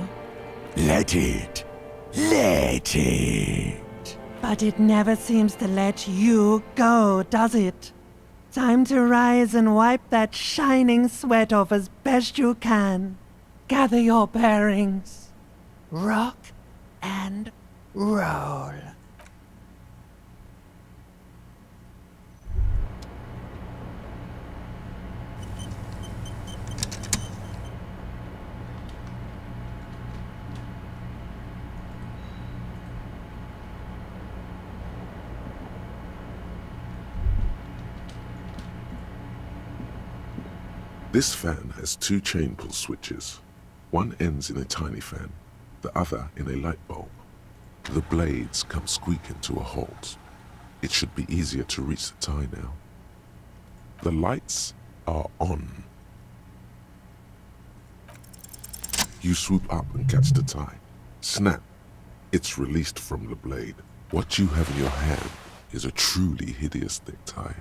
Let it. Let it. But it never seems to let you go, does it? Time to rise and wipe that shining sweat off as best you can. Gather your bearings. Rock and roll. This fan has two chain pull switches. One ends in a tiny fan, the other in a light bulb. The blades come squeaking to a halt. It should be easier to reach the tie now. The lights are on. You swoop up and catch the tie. Snap! It's released from the blade. What you have in your hand is a truly hideous necktie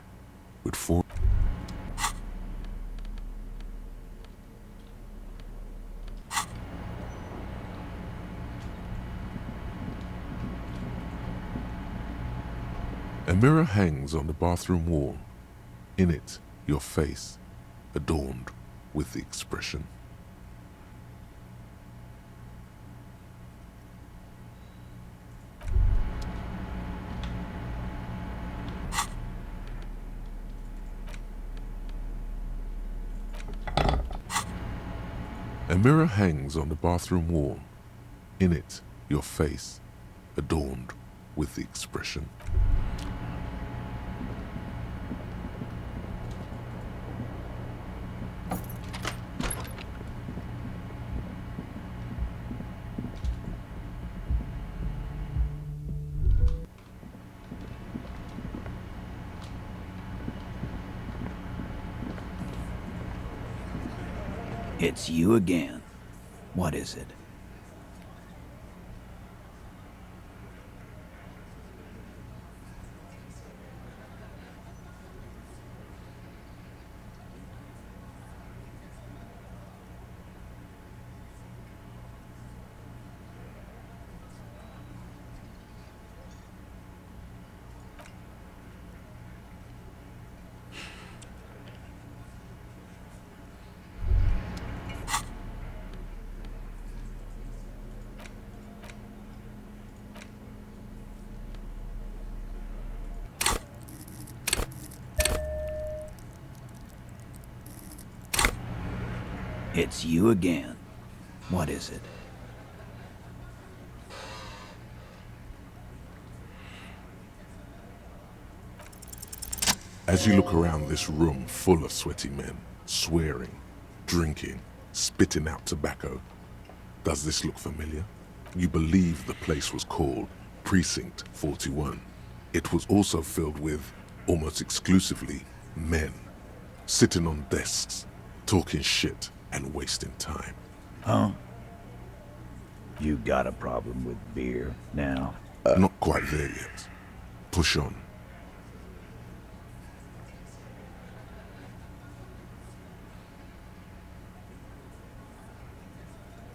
with four... A mirror hangs on the bathroom wall. In it, your face, adorned with the expression. A mirror hangs on the bathroom wall. In it, your face, adorned with the expression. It's you again. What is it? It's you again. What is it? As you look around this room full of sweaty men, swearing, drinking, spitting out tobacco, does this look familiar? You believe the place was called Precinct 41. It was also filled with, almost exclusively, men, sitting on desks, talking shit and wasting time. Huh? You got a problem with beer now? Not quite there yet. Push on.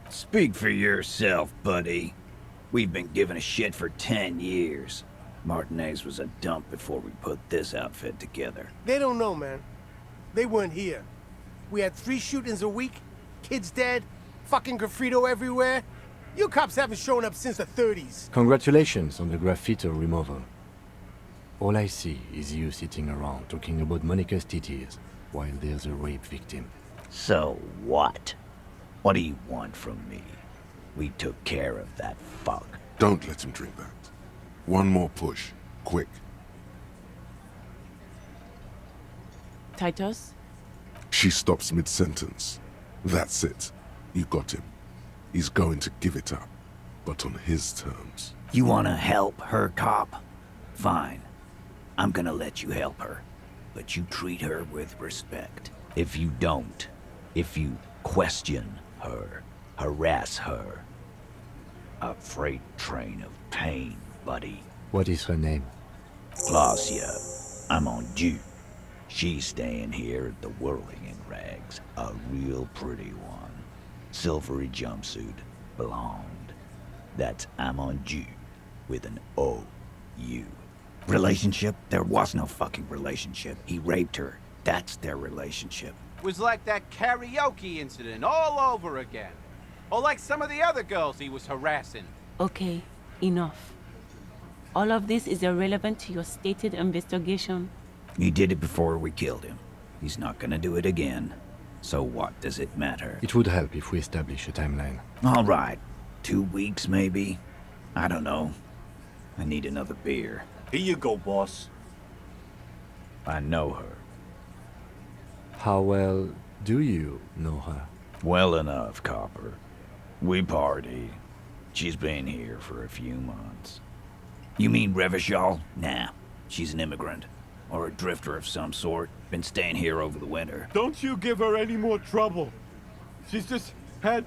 Speak for yourself, buddy. We've been giving a shit for 10 years. Martinez was a dump before we put this outfit together. They don't know, man. They weren't here. We had 3 shootings a week, kids dead, fucking graffito everywhere. You cops haven't shown up since the 30s. Congratulations on the graffito removal. All I see is you sitting around talking about Monica's titties while there's a rape victim. So what? What do you want from me? We took care of that fuck. Don't let him drink that. One more push. Quick. Titus? She stops mid-sentence. That's it. You got him. He's going to give it up, but on his terms. You wanna help her, cop? Fine. I'm gonna let you help her. But you treat her with respect. If you don't, if you question her, harass her, a freight train of pain, buddy. What is her name? Glacia. I'm on due. She's staying here at the Whirling in Rags. A real pretty one. Silvery jumpsuit. Blonde. That's I'm on due. With an O-U. Relationship? There was no fucking relationship. He raped her. That's their relationship. Was like that karaoke incident all over again. Or like some of the other girls he was harassing. Okay, enough. All of this is irrelevant to your stated investigation. He did it before we killed him. He's not gonna do it again. So what does it matter? It would help if we establish a timeline. All right. 2 weeks, maybe? I don't know. I need another beer. Here you go, boss. I know her. How well do you know her? Well enough, Copper. We party. She's been here for a few months. You mean Revachol? Nah. She's an immigrant. Or a drifter of some sort. Been staying here over the winter. Don't you give her any more trouble. She's just had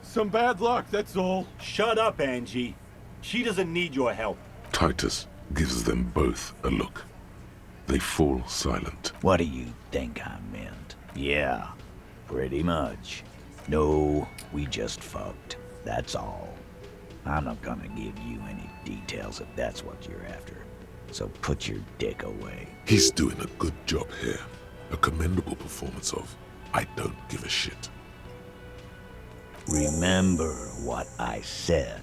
some bad luck, that's all. Shut up, Angie. She doesn't need your help. Titus gives them both a look. They fall silent. What do you think I meant? Yeah, pretty much. No, we just fucked. That's all. I'm not gonna give you any details if that's what you're after. So put your dick away. He's doing a good job here. A commendable performance of I don't give a shit. Remember what I said.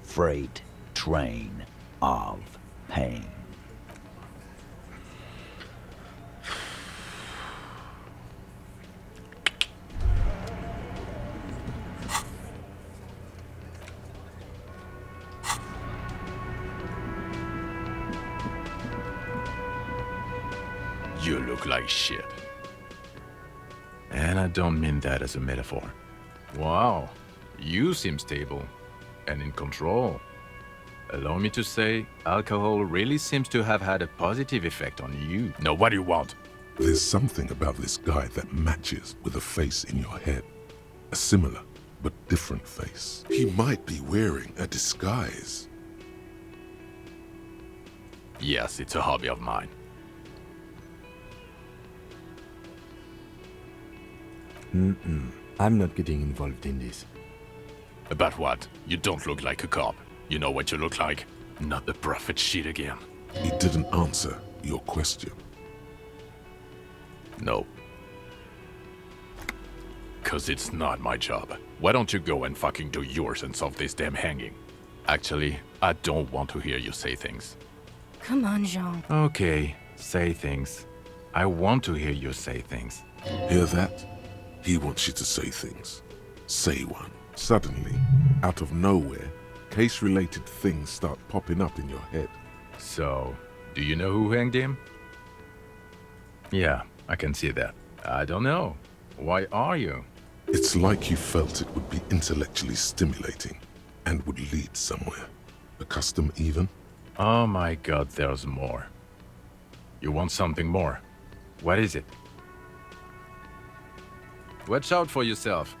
Freight train of pain. look like shit. And I don't mean that as a metaphor. Wow, you seem stable and in control. Allow me to say, alcohol really seems to have had a positive effect on you. Now, what do you want? There's something about this guy that matches with a face in your head. A similar but different face. He might be wearing a disguise. Yes, it's a hobby of mine. I'm not getting involved in this. About what? You don't look like a cop. You know what you look like? Not the prophet shit again. He didn't answer your question. No. 'Cause it's not my job. Why don't you go and fucking do yours and solve this damn hanging? Actually, I don't want to hear you say things. Come on, Jean. Okay, say things. I want to hear you say things. Hear that? He wants you to say things. Say one. Suddenly, out of nowhere, case-related things start popping up in your head. So, do you know who hanged him? Yeah, I can see that. I don't know. Why are you? It's like you felt it would be intellectually stimulating and would lead somewhere. A custom even? Oh my god, there's more. You want something more? What is it? Watch out for yourself.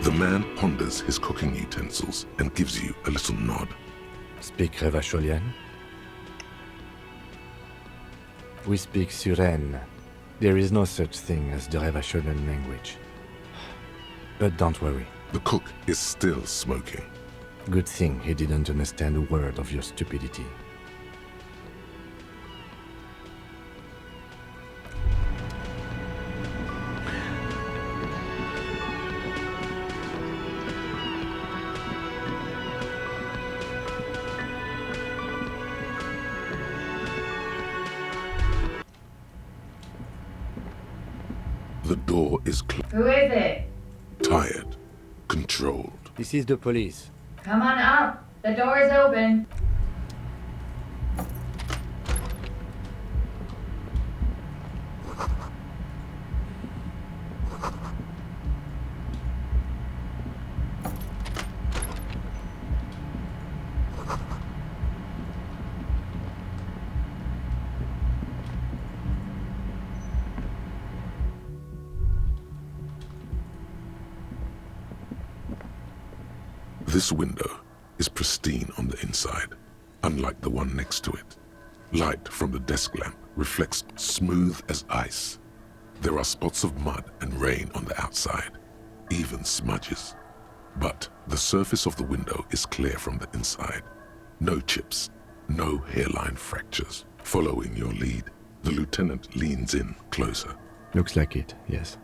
The man ponders his cooking utensils and gives you a little nod. Speak Revacholian? We speak Suren. There is no such thing as the Revacholian language. But don't worry. The cook is still smoking. Good thing he didn't understand a word of your stupidity. The door is closed. Who is it? Tired. Controlled. This is the police. Come on up. The door is open. This window is pristine on the inside, unlike the one next to it. Light from the desk lamp reflects smooth as ice. There are spots of mud and rain on the outside, even smudges. But the surface of the window is clear from the inside. No chips, no hairline fractures. Following your lead, the lieutenant leans in closer. Looks like it, yes.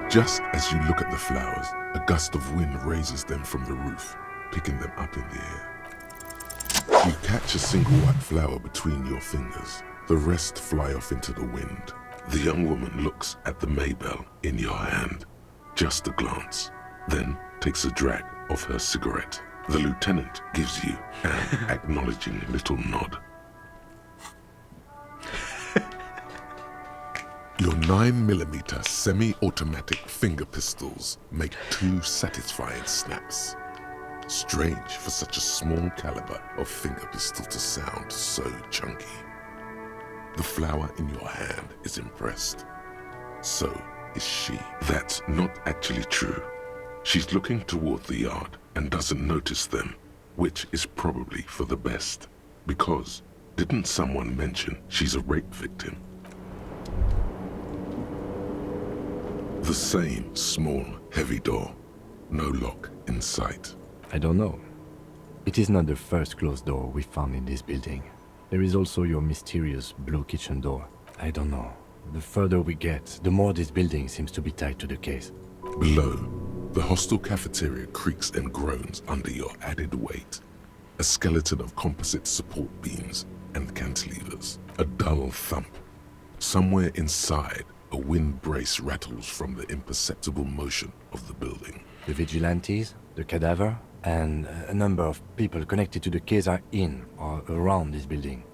Just as you look at the flowers, a gust of wind raises them from the roof, picking them up in the air. You catch a single white flower between your fingers. The rest fly off into the wind. The young woman looks at the Maybell in your hand. Just a glance, then takes a drag of her cigarette. The lieutenant gives you an acknowledging little nod. Your 9mm semi-automatic finger pistols make 2 satisfying snaps. Strange for such a small caliber of finger pistol to sound so chunky. The flower in your hand is impressed. So is she. That's not actually true. She's looking toward the yard and doesn't notice them, which is probably for the best. Because, didn't someone mention she's a rape victim? The same small, heavy door. No lock in sight. I don't know. It is not the first closed door we found in this building. There is also your mysterious blue kitchen door. I don't know. The further we get, the more this building seems to be tied to the case. Below, the hostel cafeteria creaks and groans under your added weight. A skeleton of composite support beams and cantilevers. A dull thump. Somewhere inside, a wind brace rattles from the imperceptible motion of the building. The vigilantes, the cadaver, and a number of people connected to the case are in or around this building.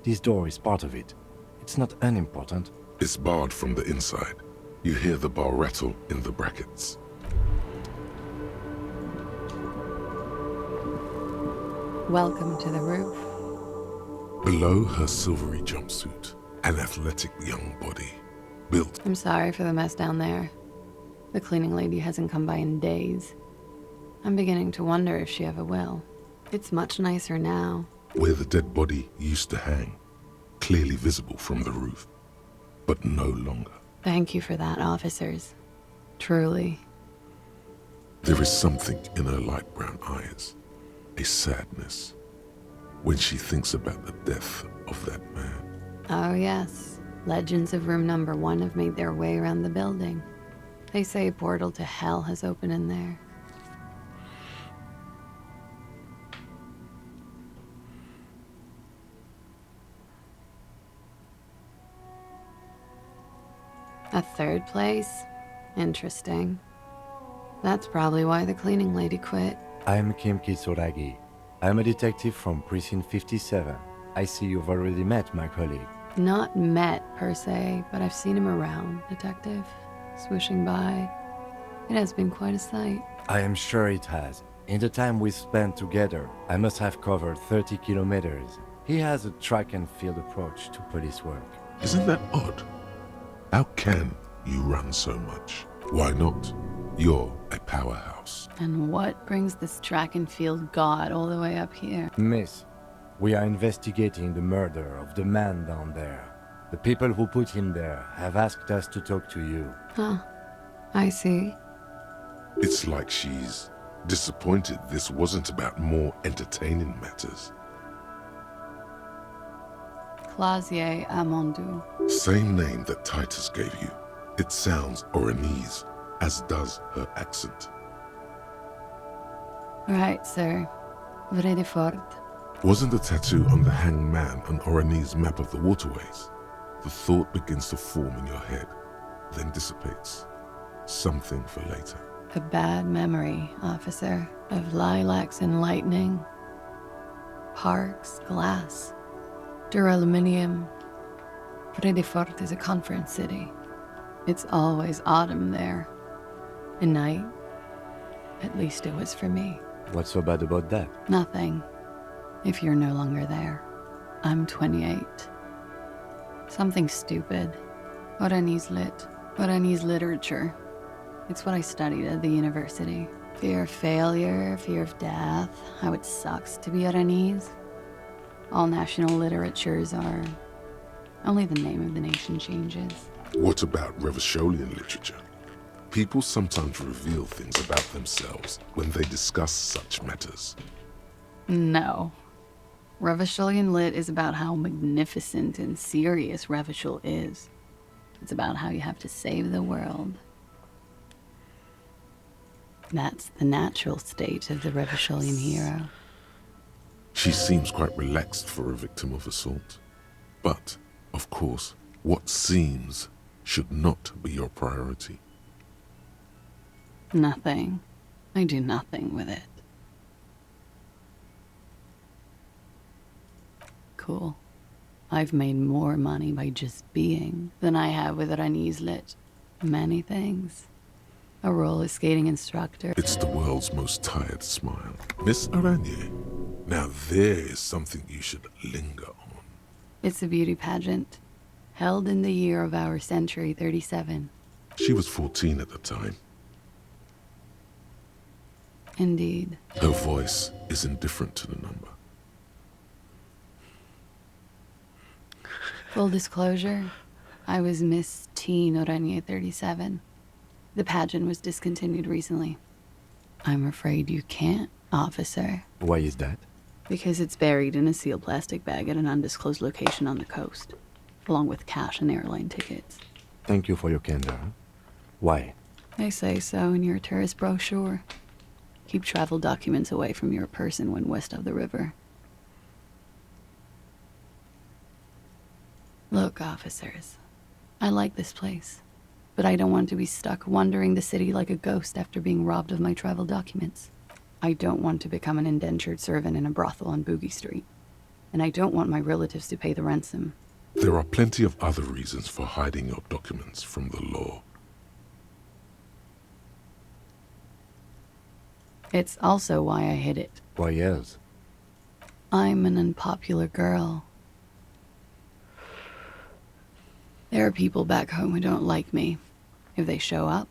This door is part of it. It's not unimportant. It's barred from the inside. You hear the bar rattle in the brackets. Welcome to the roof. Below her silvery jumpsuit, an athletic young body, built. I'm sorry for the mess down there. The cleaning lady hasn't come by in days. I'm beginning to wonder if she ever will. It's much nicer now. Where the dead body used to hang, clearly visible from the roof, but no longer. Thank you for that, officers. Truly. There is something in her light brown eyes, a sadness, when she thinks about the death of that man. Oh yes, legends of room number 1 have made their way around the building. They say a portal to hell has opened in there. A third place? Interesting. That's probably why the cleaning lady quit. I'm Kim Kitsuragi. I'm a detective from Precinct 57. I see you've already met my colleague. Not met, per se, but I've seen him around, Detective. Swooshing by. It has been quite a sight. I am sure it has. In the time we spent together, I must have covered 30 kilometers. He has a track and field approach to police work. Isn't that odd? How can you run so much? Why not? You're a powerhouse. And what brings this track and field god all the way up here? Miss, we are investigating the murder of the man down there. The people who put him there have asked us to talk to you. Huh. I see. It's like she's disappointed this wasn't about more entertaining matters. Clausier Amandu. Same name that Titus gave you. It sounds Oranese, as does her accent. Right, sir. Vrai de fort. Wasn't the tattoo on the hanged man an Oranese map of the waterways? The thought begins to form in your head, then dissipates. Something for later. A bad memory, officer, of lilacs and lightning. Parks, glass, duraluminium. Vrai de fort is a conference city. It's always autumn there. A night. At least it was for me. What's so bad about that? Nothing. If you're no longer there. I'm 28. Something stupid. Oranese lit. Oranese literature. It's what I studied at the university. Fear of failure, fear of death, how it sucks to be Oranese. All national literatures are... Only the name of the nation changes. What about Revacholian literature? People sometimes reveal things about themselves when they discuss such matters. No. Revacholian lit is about how magnificent and serious Revachol is. It's about how you have to save the world. That's the natural state of the Revacholian hero. She seems quite relaxed for a victim of assault. But, of course, what seems should not be your priority. Nothing. I do nothing with it. Cool. I've made more money by just being than I have with Oranese lit. Many things. A roller skating instructor. It's the world's most tired smile. Miss Aranye, now there is something you should linger on. It's a beauty pageant, held in the year of our century 37. She was 14 at the time. Indeed. Her voice is indifferent to the number. Full disclosure, I was Miss Teen Oranje 37. The pageant was discontinued recently. I'm afraid you can't, officer. Why is that? Because it's buried in a sealed plastic bag at an undisclosed location on the coast, along with cash and airline tickets. Thank you for your candor. Why? They say so in your tourist brochure. Keep travel documents away from your person when west of the river. Look, officers, I like this place, but I don't want to be stuck wandering the city like a ghost after being robbed of my travel documents. I don't want to become an indentured servant in a brothel on Boogie Street, and I don't want my relatives to pay the ransom. There are plenty of other reasons for hiding your documents from the law. It's also why I hid it. Why else? I'm an unpopular girl. There are people back home who don't like me. If they show up,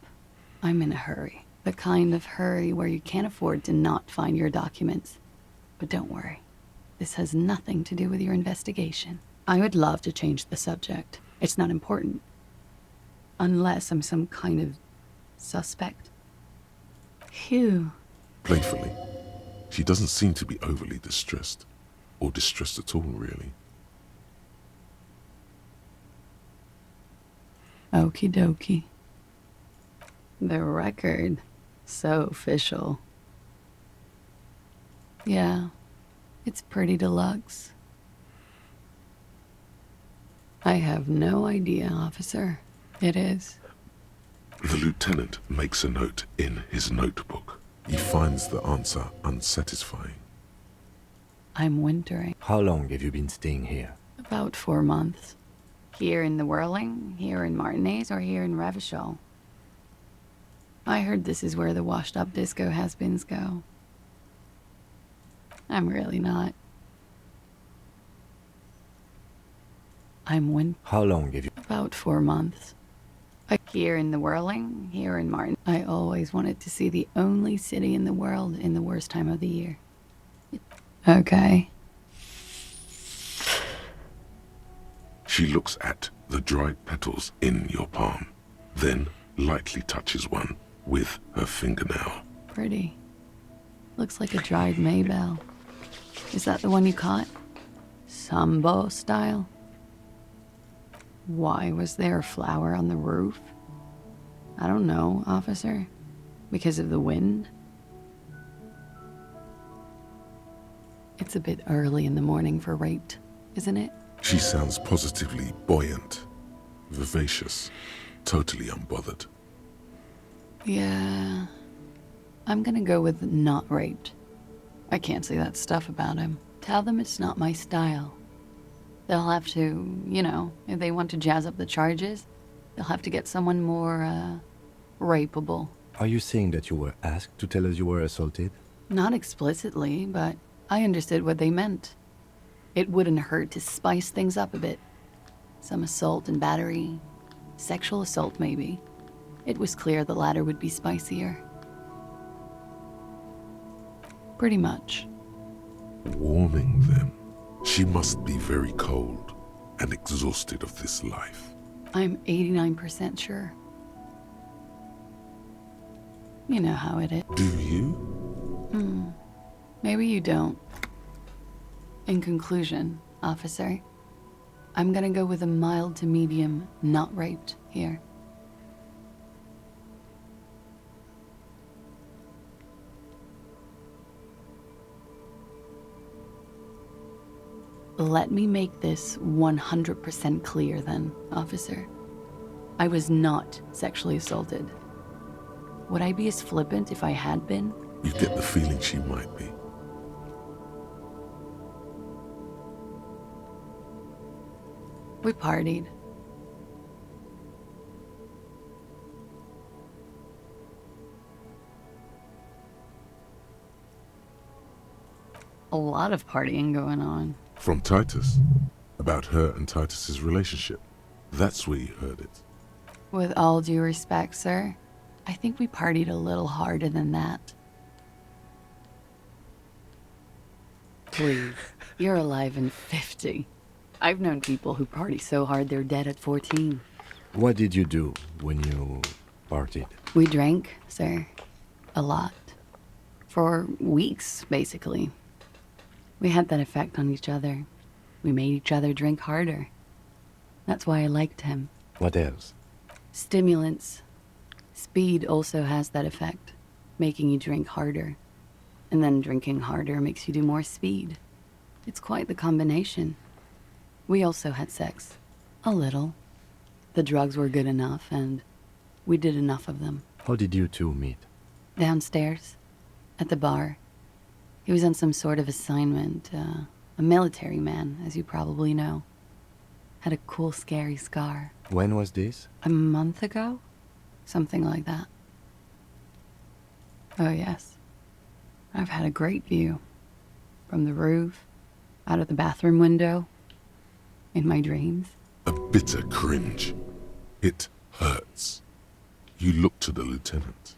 I'm in a hurry. The kind of hurry where you can't afford to not find your documents. But don't worry, this has nothing to do with your investigation. I would love to change the subject. It's not important. Unless I'm some kind of suspect. Phew. Playfully, she doesn't seem to be overly distressed, or distressed at all, really. Okie dokie. The record. So official. Yeah, it's pretty deluxe. I have no idea, officer. It is. The lieutenant makes a note in his notebook. He finds the answer unsatisfying. I'm wintering. How long have you been staying here? About 4 months. Here in the Whirling, here in Martinez, or here in Ravachol. I heard this is where the washed-up disco has-beens go. I'm really not. I'm How long have you... About 4 months. Here in the Whirling, here in Martin. I always wanted to see the only city in the world in the worst time of the year. Okay. She looks at the dried petals in your palm, then lightly touches one with her fingernail. Pretty. Looks like a dried Maybell. Is that the one you caught? Sambo style? Why was there a flower on the roof? I don't know, officer. Because of the wind? It's a bit early in the morning for rape, isn't it? She sounds positively buoyant, vivacious, totally unbothered. Yeah. I'm gonna go with not raped. I can't say that stuff about him. Tell them it's not my style. They'll have to, you know, if they want to jazz up the charges, they'll have to get someone more, rapeable. Are you saying that you were asked to tell us you were assaulted? Not explicitly, but I understood what they meant. It wouldn't hurt to spice things up a bit. Some assault and battery. Sexual assault, maybe. It was clear the latter would be spicier. Pretty much. Warming them. She must be very cold and exhausted of this life. I'm 89% sure. You know how it is. Do you? Maybe you don't. In conclusion, officer, I'm gonna go with a mild to medium, not raped here. Let me make this 100% clear then, officer. I was not sexually assaulted. Would I be as flippant if I had been? You get the feeling she might be. We partied. A lot of partying going on. From Titus. About her and Titus's relationship. That's where you heard it. With all due respect, sir, I think we partied a little harder than that. Please, you're alive and 50. I've known people who party so hard they're dead at 14. What did you do when you partied? We drank, sir. A lot. For weeks, basically. We had that effect on each other. We made each other drink harder. That's why I liked him. What else? Stimulants. Speed also has that effect, making you drink harder. And then drinking harder makes you do more speed. It's quite the combination. We also had sex. A little. The drugs were good enough, and we did enough of them. How did you two meet? Downstairs. At the bar. He was on some sort of assignment. A military man, as you probably know. Had a cool, scary scar. When was this? A month ago? Something like that. Oh, yes. I've had a great view. From the roof, out of the bathroom window, in my dreams. A bitter cringe. It hurts. You look to the lieutenant.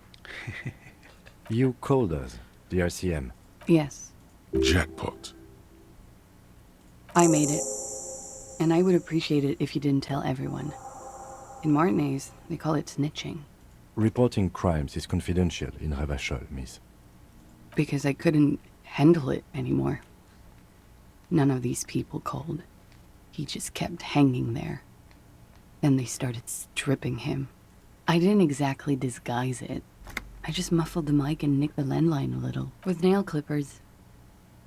You called us, the RCM. Yes. Jackpot. I made it. And I would appreciate it if you didn't tell everyone. In Martinez, they call it snitching. Reporting crimes is confidential in Revachol, miss. Because I couldn't handle it anymore. None of these people called. He just kept hanging there. Then they started stripping him. I didn't exactly disguise it. I just muffled the mic and nicked the landline a little with nail clippers.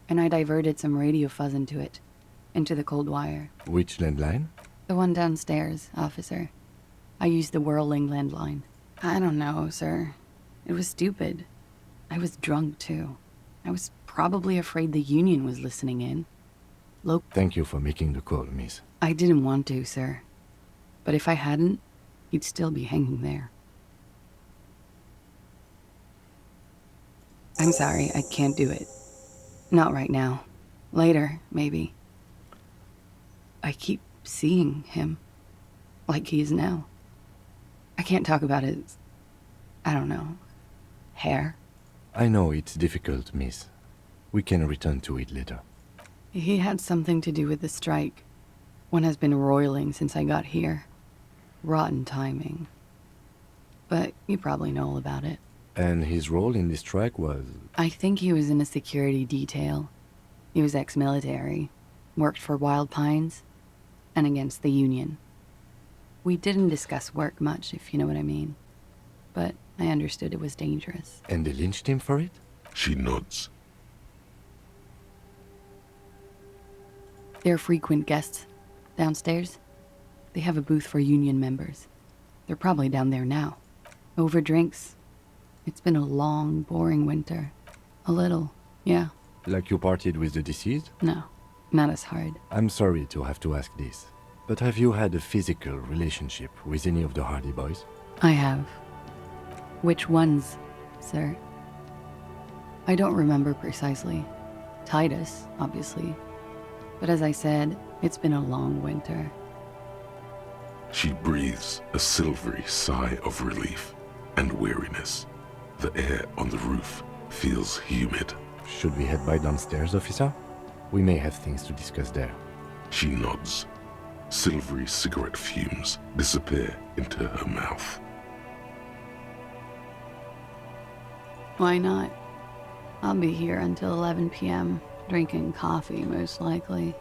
And I diverted some radio fuzz into it, into the cold wire. Which landline? The one downstairs, officer. I used the whirling landline. I don't know, sir. It was stupid. I was drunk, too. I was probably afraid the Union was listening in. Thank you for making the call, miss. I didn't want to, sir. But if I hadn't, he'd still be hanging there. I'm sorry, I can't do it. Not right now. Later, maybe. I keep seeing him. Like he is now. I can't talk about his... I don't know... hair. I know it's difficult, miss. We can return to it later. He had something to do with the strike. One has been roiling since I got here. Rotten timing. But you probably know all about it. And his role in this strike was... I think he was in a security detail. He was ex-military. Worked for Wild Pines. And against the Union. We didn't discuss work much, if you know what I mean. But I understood it was dangerous. And they lynched him for it? She nods. They're frequent guests. Downstairs. They have a booth for Union members. They're probably down there now. Over drinks. It's been a long, boring winter. A little, yeah. Like you partied with the deceased? No, not as hard. I'm sorry to have to ask this, but have you had a physical relationship with any of the Hardy Boys? I have. Which ones, sir? I don't remember precisely. Titus, obviously. But as I said, it's been a long winter. She breathes a silvery sigh of relief and weariness. The air on the roof feels humid. Should we head by downstairs, officer? We may have things to discuss there. She nods. Silvery cigarette fumes disappear into her mouth. Why not? I'll be here until 11 p.m., drinking coffee, most likely.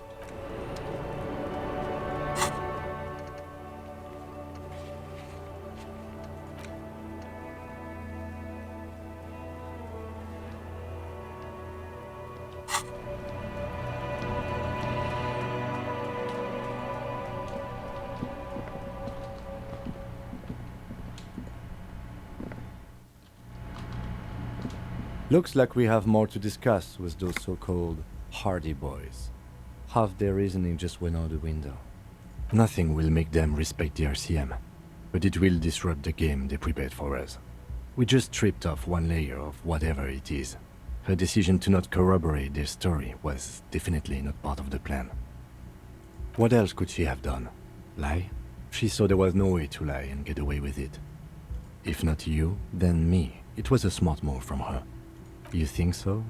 Looks like we have more to discuss with those so-called Hardy Boys. Half their reasoning just went out the window. Nothing will make them respect the RCM, but it will disrupt the game they prepared for us. We just stripped off one layer of whatever it is. Her decision to not corroborate their story was definitely not part of the plan. What else could she have done? Lie? She saw there was no way to lie and get away with it. If not you, then me. It was a smart move from her. You think so?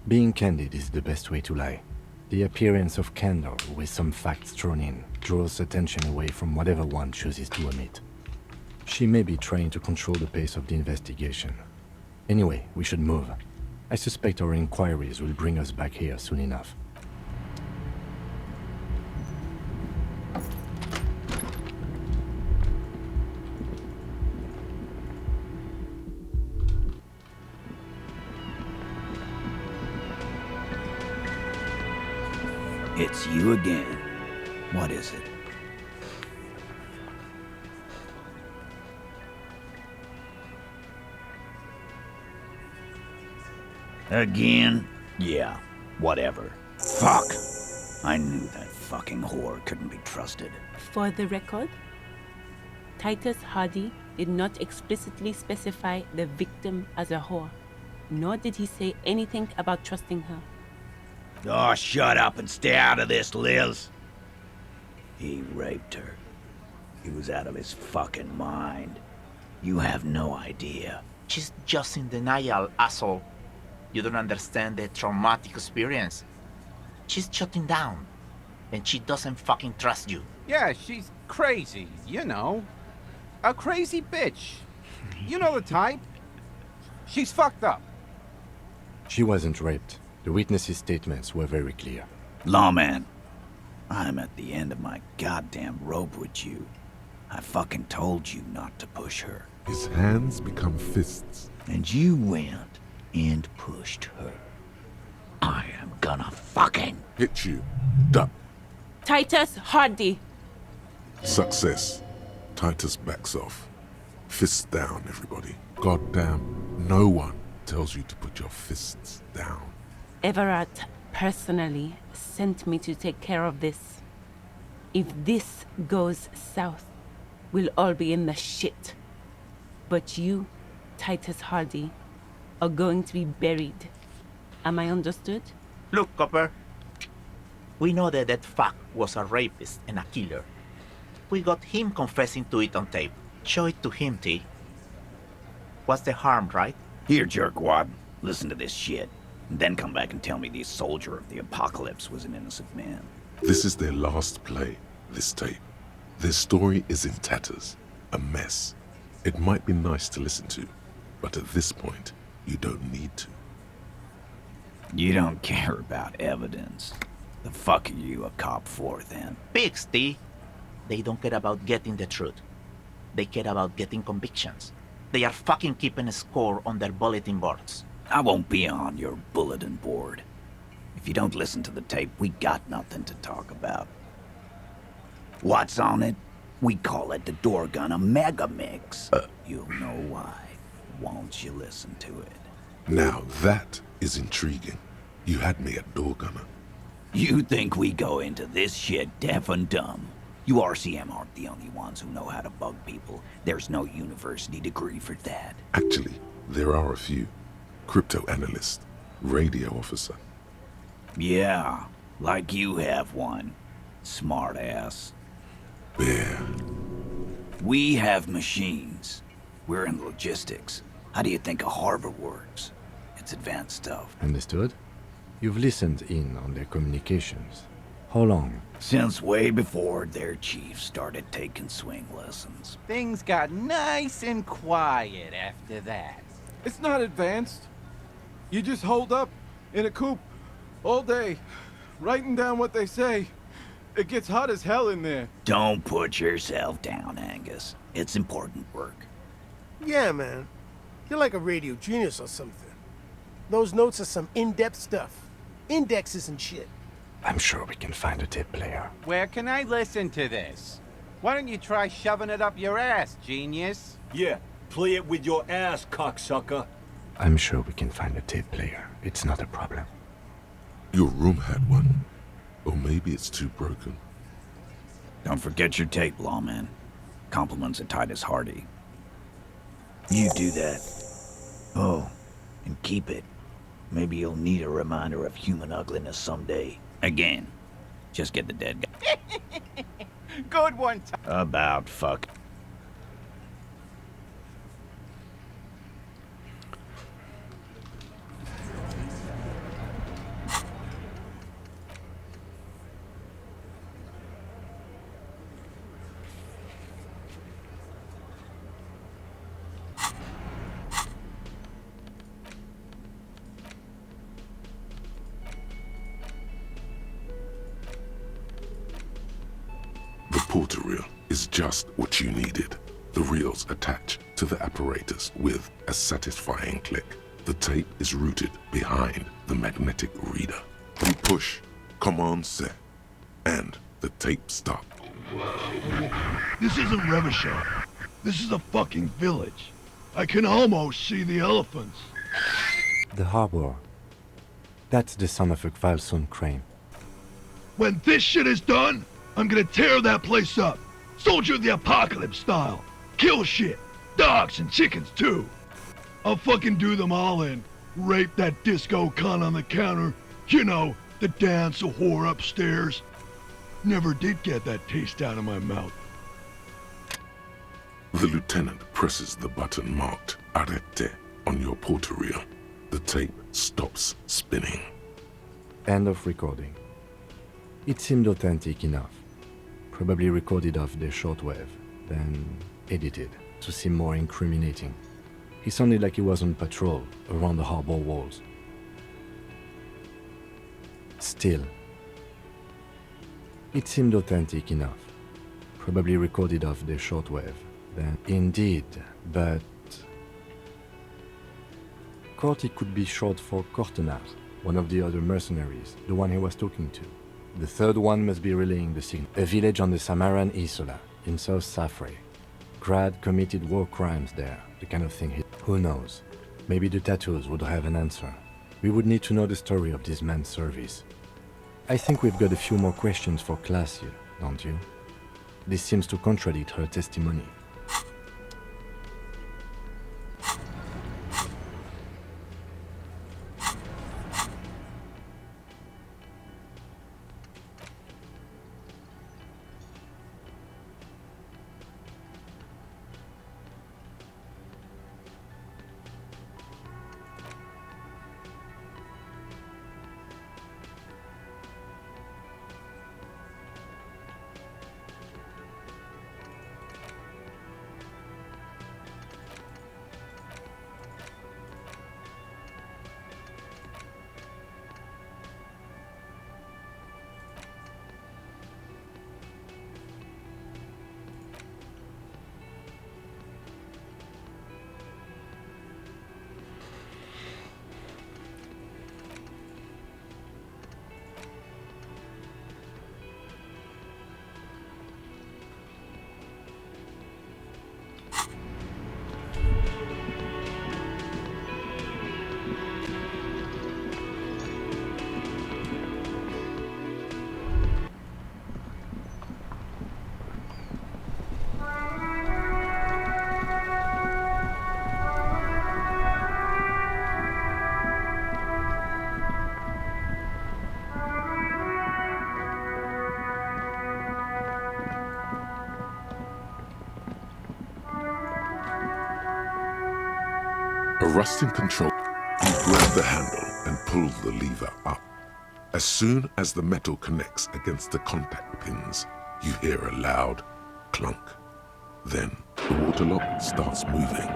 Being candid is the best way to lie. The appearance of candor with some facts thrown in draws attention away from whatever one chooses to omit. She may be trying to control the pace of the investigation. Anyway, we should move. I suspect our inquiries will bring us back here soon enough. It's you again. What is it? Again? Yeah, whatever. Fuck! I knew that fucking whore couldn't be trusted. For the record, Titus Hardy did not explicitly specify the victim as a whore, nor did he say anything about trusting her. Oh, shut up and stay out of this, Liz. He raped her. He was out of his fucking mind. You have no idea. She's just in denial, asshole. You don't understand the traumatic experience. She's shutting down, and she doesn't fucking trust you. Yeah, she's crazy, you know. A crazy bitch. You know the type. She's fucked up. She wasn't raped. The witnesses' statements were very clear. Lawman, I'm at the end of my goddamn rope with you. I fucking told you not to push her. His hands become fists. And you went and pushed her. I am gonna fucking hit you. Duck. Titus Hardy. Success. Titus backs off. Fists down, everybody. Goddamn, no one tells you to put your fists down. Everett personally sent me to take care of this. If this goes south, we'll all be in the shit. But you, Titus Hardy, are going to be buried. Am I understood? Look, Copper. We know that that fuck was a rapist and a killer. We got him confessing to it on tape. Show it to him, T. What's the harm, right? Here, jerkwad. Listen to this shit. And then come back and tell me the soldier of the apocalypse was an innocent man. This is their last play, this tape. Their story is in tatters, a mess. It might be nice to listen to, but at this point, you don't need to. You don't care about evidence. The fuck are you a cop for, then? Pigs, T. They don't care about getting the truth. They care about getting convictions. They are fucking keeping a score on their bulletin boards. I won't be on your bulletin board. If you don't listen to the tape, we got nothing to talk about. What's on it? We call it the door gun a mega mix. You'll know why, won't you listen to it? Now that is intriguing. You had me at door gunner. You think we go into this shit deaf and dumb? You RCM aren't the only ones who know how to bug people. There's no university degree for that. Actually, there are a few. Crypto analyst, radio officer. Yeah, like you have one. Smart ass. Bear. We have machines. We're in logistics. How do you think a harbor works? It's advanced stuff. Understood? You've listened in on their communications. How long? Since way before their chief started taking swing lessons. Things got nice and quiet after that. It's not advanced. You just hold up in a coop all day, writing down what they say. It gets hot as hell in there. Don't put yourself down, Angus. It's important work. Yeah, man. You're like a radio genius or something. Those notes are some in-depth stuff. Indexes and shit. I'm sure we can find a tape player. Where can I listen to this? Why don't you try shoving it up your ass, genius? Yeah, play it with your ass, cocksucker. I'm sure we can find a tape player. It's not a problem. Your room had one. Or maybe it's too broken. Don't forget your tape, lawman. Compliments of Titus Hardy. You do that. Oh, and keep it. Maybe you'll need a reminder of human ugliness someday. Again. Just get the dead guy. Good one. About fuck. The porter reel is just what you needed. The reels attach to the apparatus with a satisfying click. The tape is routed behind the magnetic reader. You push Command Set, and the tape stops. This isn't Revachol. This is a fucking village. I can almost see the elephants. The harbor. That's the son of a Kvalson crane. When this shit is done, I'm gonna tear that place up. Soldier of the Apocalypse style. Kill shit. Dogs and chickens too. I'll fucking do them all in. Rape that disco cunt on the counter. You know, the dance a whore upstairs. Never did get that taste out of my mouth. The lieutenant presses the button marked Arrête on your porter reel. The tape stops spinning. End of recording. It seemed authentic enough. Probably recorded off the shortwave, then edited to seem more incriminating. He sounded like he was on patrol around the harbor walls. Still, it seemed authentic enough. Probably recorded off the shortwave, then indeed, but Corty could be short for Cortenar, one of the other mercenaries, the one he was talking to. The third one must be relaying the signal. A village on the Samaran Isola, in South Safre. Grad committed war crimes there, the kind of thing he... Who knows? Maybe the tattoos would have an answer. We would need to know the story of this man's service. I think we've got a few more questions for Clasia, don't you? This seems to contradict her testimony. A rusting control. You grab the handle and pull the lever up. As soon as the metal connects against the contact pins, you hear a loud clunk. Then the water lock starts moving.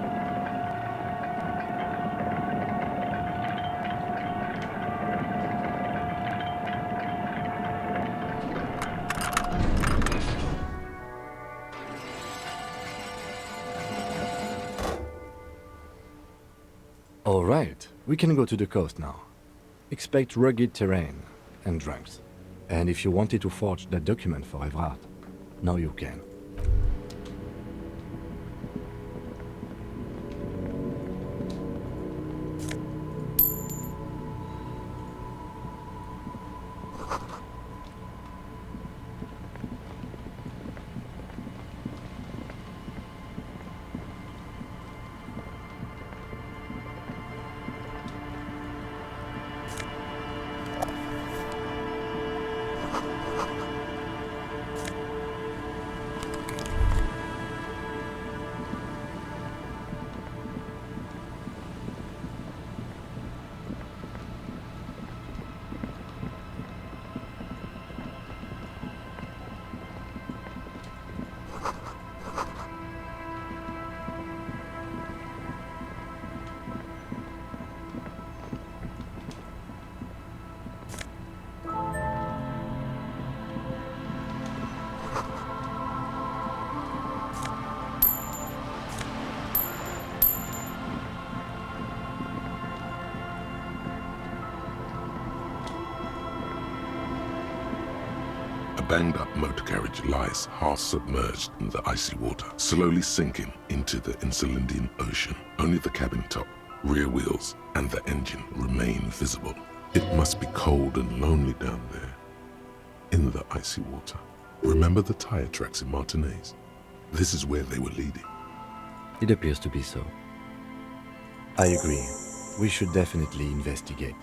Alright, we can go to the coast now. Expect rugged terrain and drunks. And if you wanted to forge that document for Evrard, now you can. banged-up motor carriage lies half submerged in the icy water, slowly sinking into the Insulindian Ocean. Only the cabin top, rear wheels, and the engine remain visible. It must be cold and lonely down there, in the icy water. Remember the tire tracks in Martinez? This is where they were leading. It appears to be so. I agree. We should definitely investigate.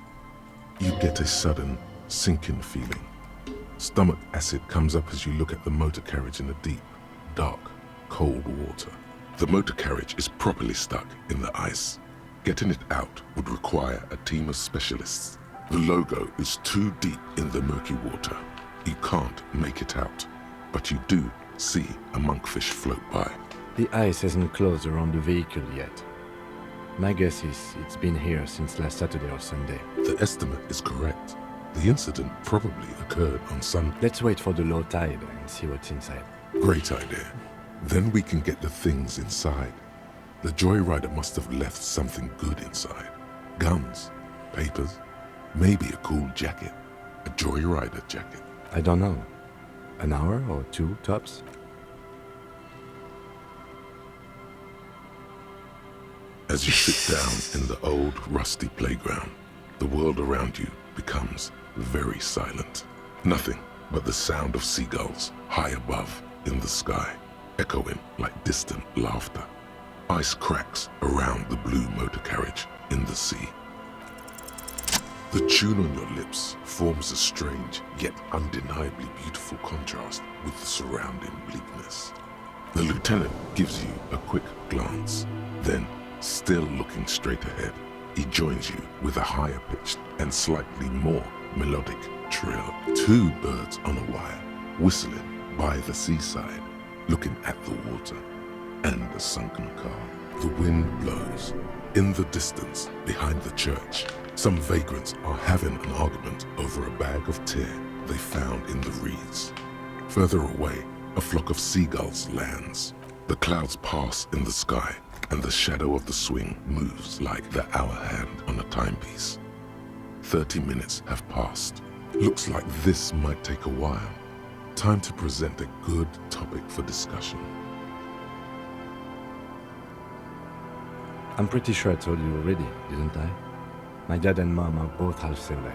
You get a sudden, sinking feeling. Stomach acid comes up as you look at the motor carriage in the deep, dark, cold water. The motor carriage is properly stuck in the ice. Getting it out would require a team of specialists. The logo is too deep in the murky water. You can't make it out, but you do see a monkfish float by. The ice hasn't closed around the vehicle yet. My guess is it's been here since last Saturday or Sunday. The estimate is correct. The incident probably occurred on Sunday. Let's wait for the low tide and see what's inside. Great idea. Then we can get the things inside. The joyrider must have left something good inside. Guns, papers, maybe a cool jacket. A joyrider jacket. I don't know. An hour or two, tops? As you sit down in the old, rusty playground, the world around you becomes very silent. Nothing but the sound of seagulls high above in the sky, echoing like distant laughter. Ice cracks around the blue motor carriage in the sea. The tune on your lips forms a strange yet undeniably beautiful contrast with the surrounding bleakness. The lieutenant gives you a quick glance, then, still looking straight ahead, he joins you with a higher pitched and slightly more melodic trill. Two birds on a wire, whistling by the seaside, looking at the water and the sunken car. The wind blows. In the distance, behind the church, some vagrants are having an argument over a bag of tear they found in the reeds. Further away, a flock of seagulls lands. The clouds pass in the sky, and the shadow of the swing moves like the hour hand on a timepiece. 30 minutes have passed. Looks like this might take a while. Time to present a good topic for discussion. I'm pretty sure I told you already, didn't I? My dad and mom are both half Semite.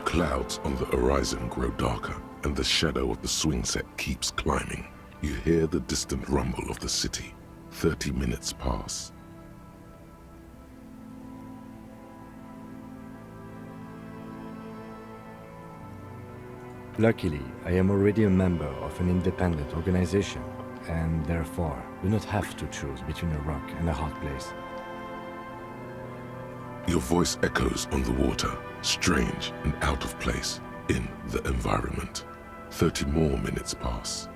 Clouds on the horizon grow darker, and the shadow of the swing set keeps climbing. You hear the distant rumble of the city. 30 minutes pass. Luckily, I am already a member of an independent organization, and therefore do not have to choose between a rock and a hard place. Your voice echoes on the water, strange and out of place in the environment. 30 more minutes pass.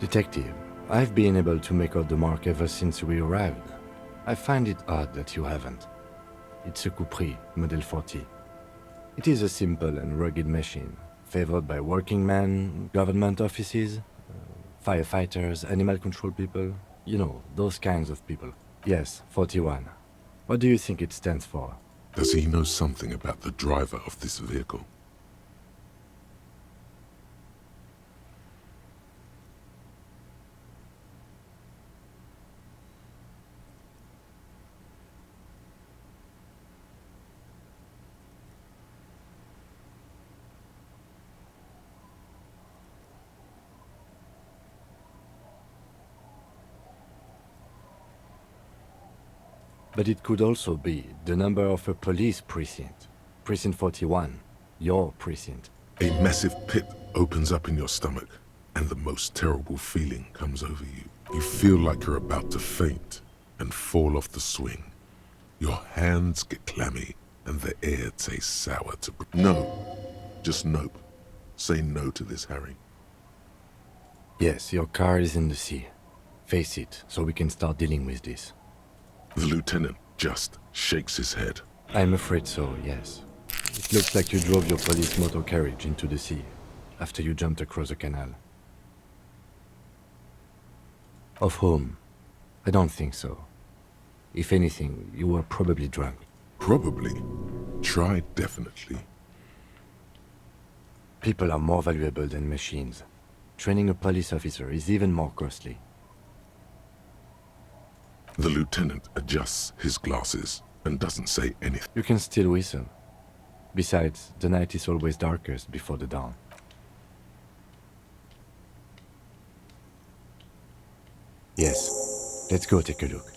Detective, I've been able to make out the mark ever since we arrived. I find it odd that you haven't. It's a Coupri, Model 40. It is a simple and rugged machine, favored by working men, government offices, firefighters, animal control people. You know, those kinds of people. Yes, 41. What do you think it stands for? Does he know something about the driver of this vehicle? But it could also be the number of a police precinct. Precinct 41. Your precinct. A massive pit opens up in your stomach, and the most terrible feeling comes over you. You feel like you're about to faint and fall off the swing. Your hands get clammy, and the air tastes sour to... No. Just nope. Say no to this, Harry. Yes, your car is in the sea. Face it, so we can start dealing with this. The lieutenant just shakes his head. I'm afraid so, yes. It looks like you drove your police motor carriage into the sea after you jumped across the canal. Of whom? I don't think so. If anything, you were probably drunk. Probably. Try definitely. People are more valuable than machines. Training a police officer is even more costly. The lieutenant adjusts his glasses and doesn't say anything. You can still whistle. Besides, the night is always darkest before the dawn. Yes, let's go take a look.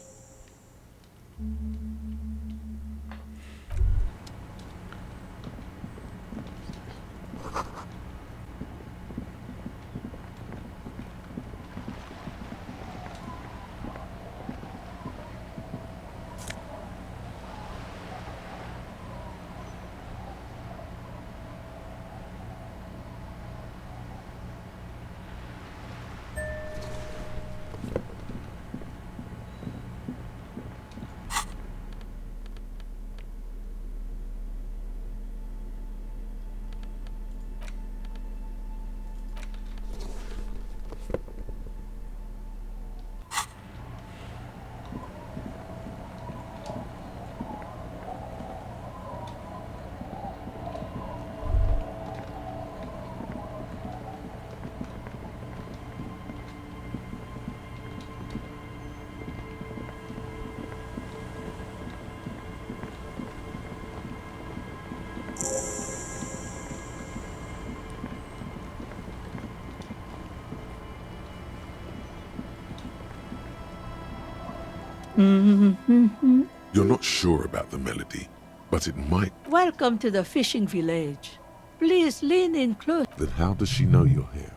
You're not sure about the melody, but it might. Welcome to the fishing village. Please lean in close. Then how does she know you're here?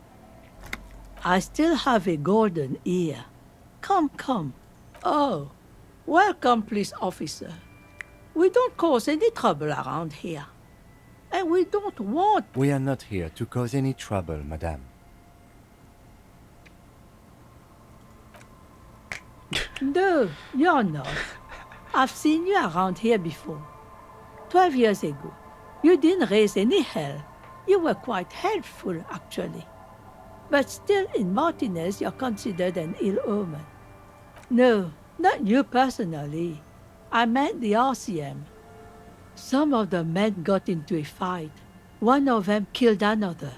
I still have a golden ear. Come, come. Oh, welcome, police officer. We don't cause any trouble around here. And we don't want... We are not here to cause any trouble, madame. No, you're not. I've seen you around here before. 12 years ago. You didn't raise any hell. You were quite helpful, actually. But still, in Martinez, you're considered an ill omen. No, not you personally. I meant the RCM. Some of the men got into a fight. One of them killed another.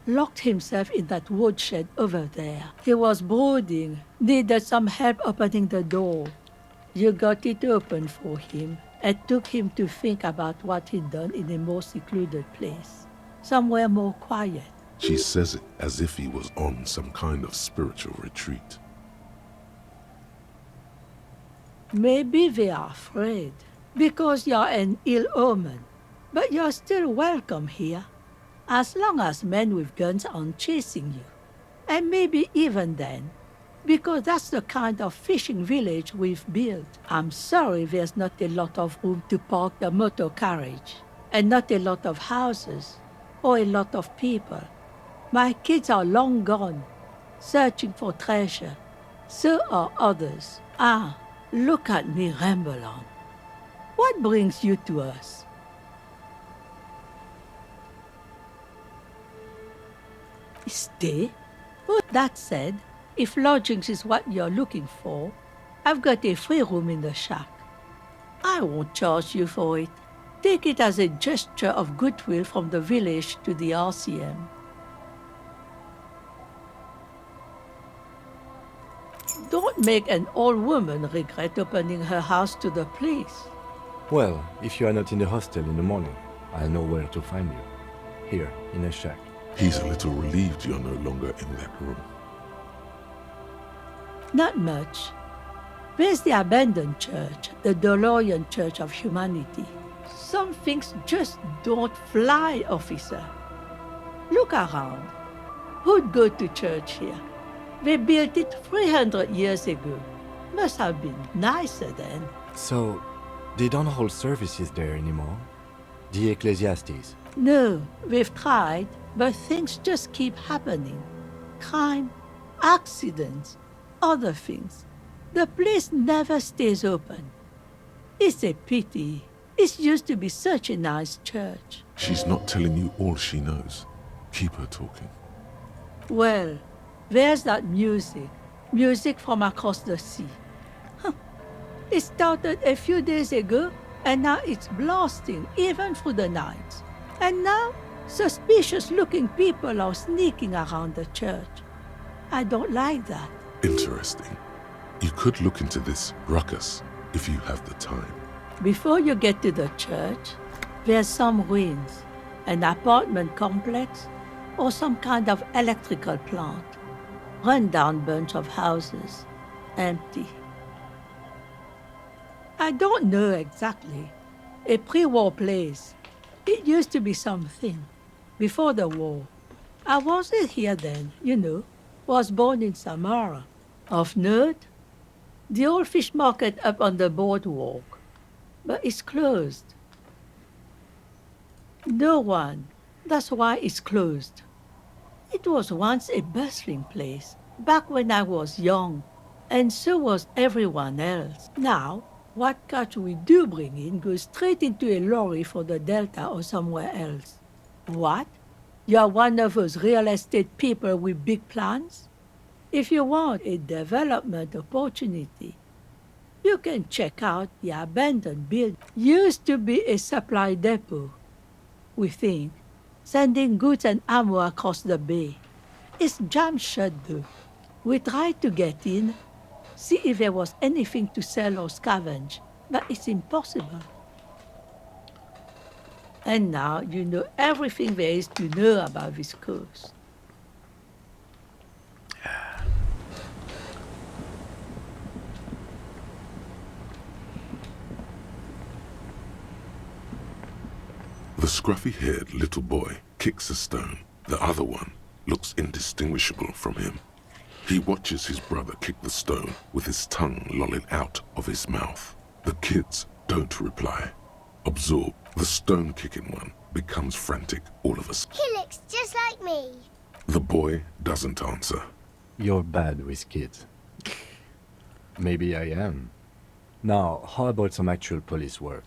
Locked himself in that woodshed over there. He was brooding, needed some help opening the door. You got it open for him, and took him to think about what he'd done in a more secluded place. Somewhere more quiet. She says it as if he was on some kind of spiritual retreat. Maybe they are afraid, because you're an ill omen. But you're still welcome here. As long as men with guns aren't chasing you. And maybe even then, because that's the kind of fishing village we've built. I'm sorry there's not a lot of room to park the motor carriage, and not a lot of houses, or a lot of people. My kids are long gone, searching for treasure. So are others. Ah, look at me ramble on. What brings you to us? Stay? But that said, if lodgings is what you're looking for, I've got a free room in the shack. I won't charge you for it. Take it as a gesture of goodwill from the village to the RCM. Don't make an old woman regret opening her house to the police. Well, if you are not in the hostel in the morning, I'll know where to find you. Here, in a shack. He's a little relieved you're no longer in that room. Not much. There's the abandoned church, the DeLorean Church of Humanity. Some things just don't fly, officer. Look around. Who'd go to church here? They built it 300 years ago. Must have been nicer then. So, they don't hold services there anymore? The Ecclesiastes? No, we've tried, but things just keep happening. Crime, accidents, other things. The place never stays open. It's a pity. It used to be such a nice church. She's not telling you all she knows. Keep her talking. Well, there's that music. Music from across the sea. It started a few days ago, And now it's blasting even through the night. And now, suspicious-looking people are sneaking around the church. I don't like that. Interesting. You could look into this ruckus if you have the time. Before you get to the church, there's some ruins, an apartment complex, or some kind of electrical plant. Run-down bunch of houses, empty. I don't know exactly. A pre-war place. It used to be something. Before the war. I wasn't here then, you know. Was born in Samara. Of note, the old fish market up on the boardwalk. But it's closed. No one. That's why it's closed. It was once a bustling place, back when I was young, and so was everyone else. Now, what catch we do bring in goes straight into a lorry for the Delta or somewhere else. What? You're one of those real estate people with big plans? If you want a development opportunity, you can check out the abandoned building. Used to be a supply depot, we think, sending goods and ammo across the bay. It's jammed shut though. We tried to get in, see if there was anything to sell or scavenge, but it's impossible. And now you know everything there is to know about this coast. The scruffy-haired little boy kicks a stone. The other one looks indistinguishable from him. He watches his brother kick the stone with his tongue lolling out of his mouth. The kids don't reply. Absorbed, the stone-kicking one becomes frantic all of a sudden. He looks just like me. The boy doesn't answer. You're bad with kids. Maybe I am. Now, how about some actual police work?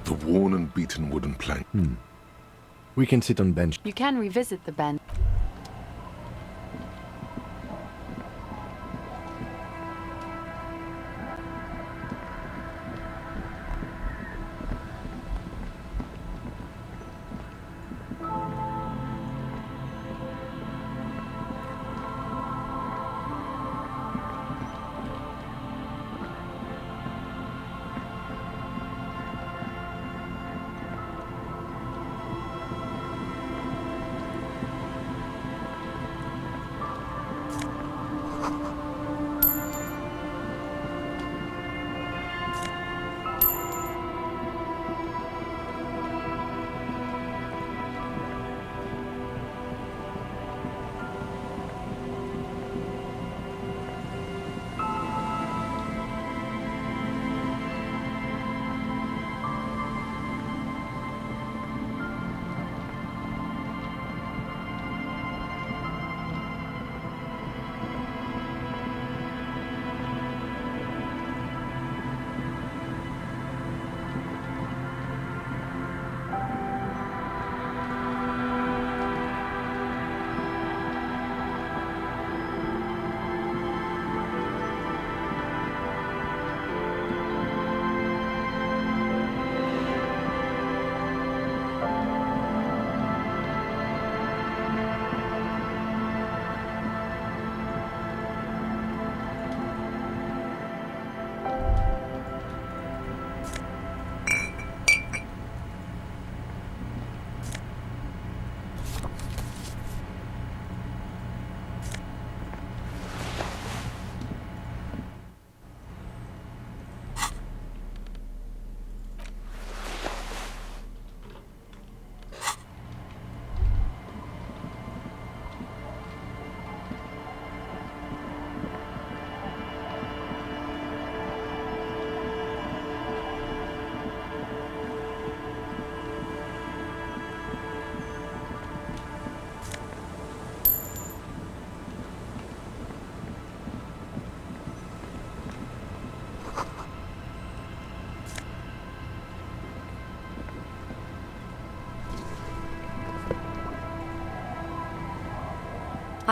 The worn and beaten wooden plank. We can sit on bench. You can revisit the bench.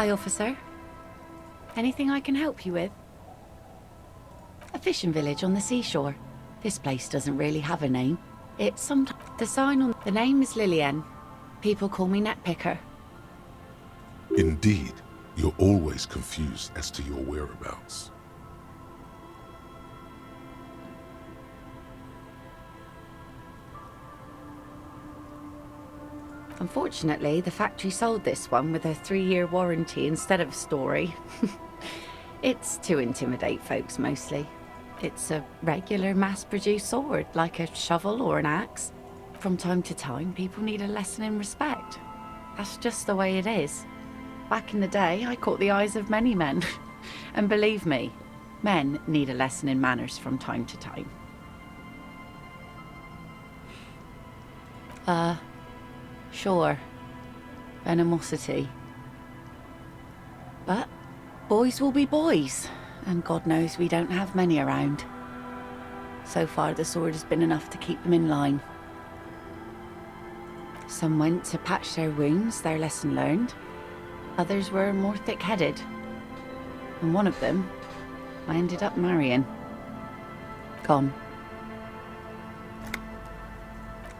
Hi, officer. Anything I can help you with? A fishing village on the seashore. This place doesn't really have a name. It's sometimes... The sign on... The name is Lillian. People call me Netpicker. Indeed, you're always confused as to your whereabouts. Unfortunately, the factory sold this one with a 3-year warranty instead of a story. It's to intimidate folks mostly. It's a regular mass-produced sword, like a shovel or an axe. From time to time, people need a lesson in respect. That's just the way it is. Back in the day, I caught the eyes of many men. And believe me, men need a lesson in manners from time to time. Sure. Venomosity. But boys will be boys, and God knows we don't have many around. So far, the sword has been enough to keep them in line. Some went to patch their wounds, their lesson learned. Others were more thick-headed. And one of them, I ended up marrying. Gone.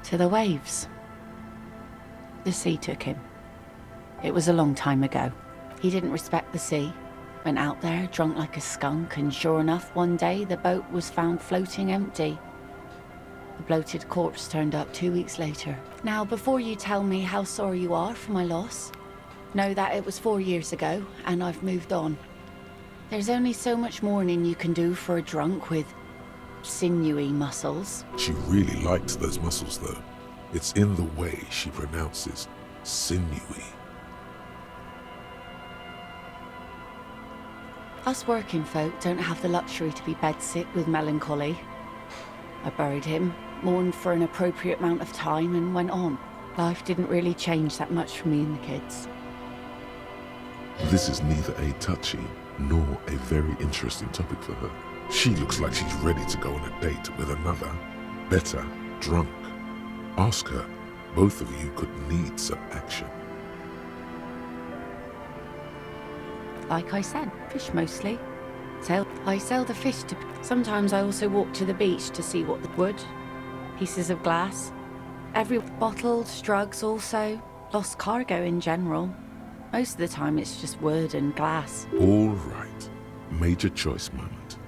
To the waves. The sea took him. It was a long time ago. He didn't respect the sea. Went out there, drunk like a skunk, and sure enough, one day the boat was found floating empty. The bloated corpse turned up 2 weeks later. Now, before you tell me how sorry you are for my loss, know that it was 4 years ago, and I've moved on. There's only so much mourning you can do for a drunk with sinewy muscles. She really liked those muscles, though. It's in the way she pronounces sinewy. Us working folk don't have the luxury to be bedsick with melancholy. I buried him, mourned for an appropriate amount of time, and went on. Life didn't really change that much for me and the kids. This is neither a touchy nor a very interesting topic for her. She looks like she's ready to go on a date with another, better, drunk. Ask her. Both of you could need some action. Like I said, fish mostly. I sell the fish to... Sometimes I also walk to the beach to see what the wood, pieces of glass, every bottles, drugs also, lost cargo in general. Most of the time it's just wood and glass. All right. Major choice moment.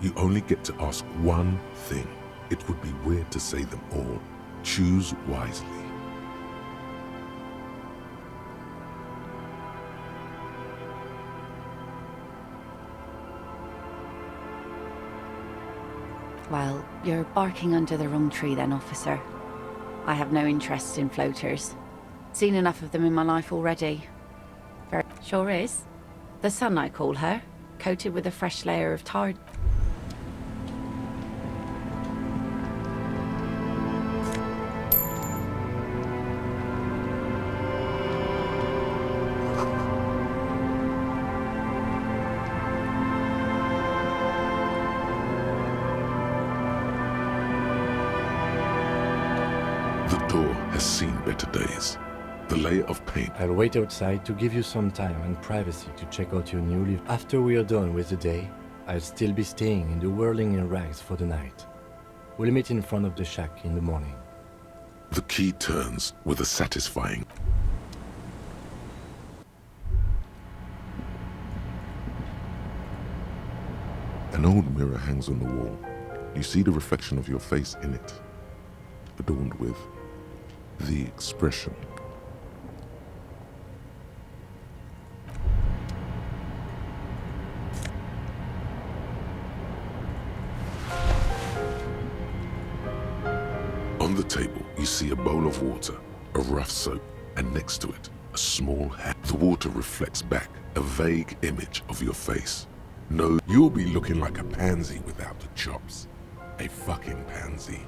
You only get to ask one thing. It would be weird to say them all. Choose wisely. Well, you're barking under the wrong tree then, officer. I have no interest in floaters. Seen enough of them in my life already. Sure is. The sun, I call her, coated with a fresh layer of tar. The door has seen better days. The layer of paint. I'll wait outside to give you some time and privacy to check out your new live. After we are done with the day, I'll still be staying in the whirling in rags for the night. We'll meet in front of the shack in the morning. The key turns with a satisfying... An old mirror hangs on the wall. You see the reflection of your face in it, adorned with the expression. On the table, you see a bowl of water, a rough soap, and next to it, a small hat. The water reflects back a vague image of your face. No, you'll be looking like a pansy without the chops. A fucking pansy.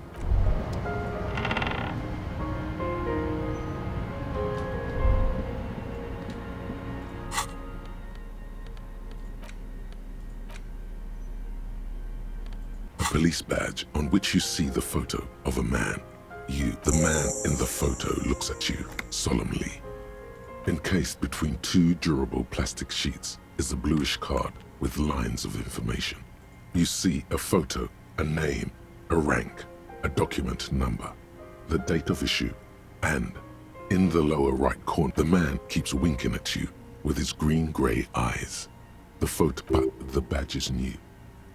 A police badge on which you see the photo of a man. You, the man in the photo, looks at you solemnly. Encased between two durable plastic sheets is a bluish card with lines of information. You see a photo, a name, a rank, a document number, the date of issue, and in the lower right corner, the man keeps winking at you with his green-gray eyes. The badge is new.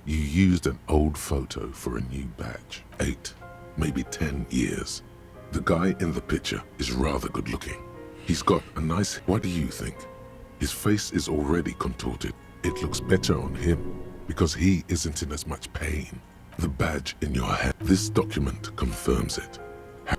You used an old photo for a new badge. 8, maybe 10 years. The guy in the picture is rather good looking. He's got a nice... What do you think? His face is already contorted. It looks better on him because he isn't in as much pain. The badge in your hand. This document confirms it.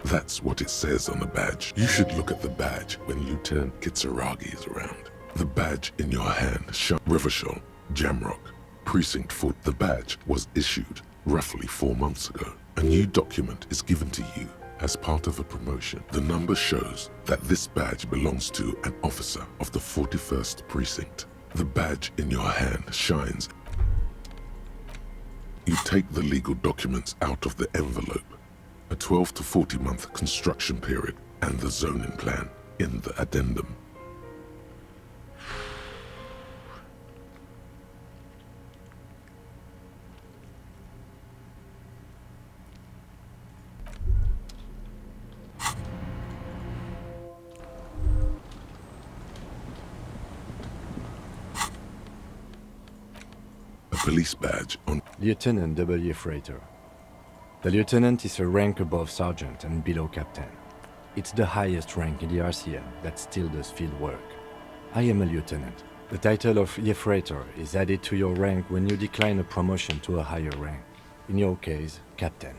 That's what it says on the badge. You should look at the badge when Lieutenant Kitsuragi is around. The badge in your hand, Rivershell, Jamrock, Precinct 4. The badge was issued roughly 4 months ago. A new document is given to you as part of a promotion. The number shows that this badge belongs to an officer of the 41st Precinct. The badge in your hand shines. You take the legal documents out of the envelope. A 12 to 40 month construction period and the zoning plan in the addendum. A police badge on Lieutenant W. Freighter. The lieutenant is a rank above sergeant and below captain. It's the highest rank in the RCM that still does field work. I am a lieutenant. The title of Freighter is added to your rank when you decline a promotion to a higher rank. In your case, captain.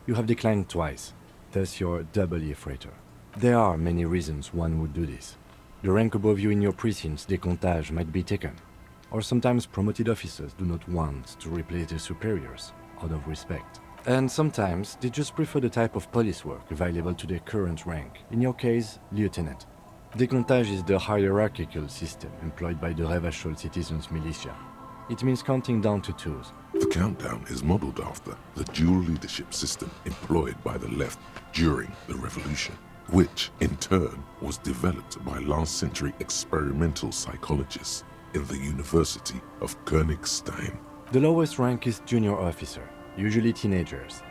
You have declined twice, thus you're double Freighter. There are many reasons one would do this. The rank above you in your precinct's décomptage might be taken, or sometimes promoted officers do not want to replace their superiors out of respect. And sometimes they just prefer the type of police work available to their current rank, in your case, lieutenant. Décomptage is the hierarchical system employed by the Revachol Citizens Militia. It means counting down to 2s. The countdown is modeled after the dual leadership system employed by the left during the revolution, which in turn was developed by last century experimental psychologists in the University of Königstein. The lowest rank is junior officer, usually teenagers.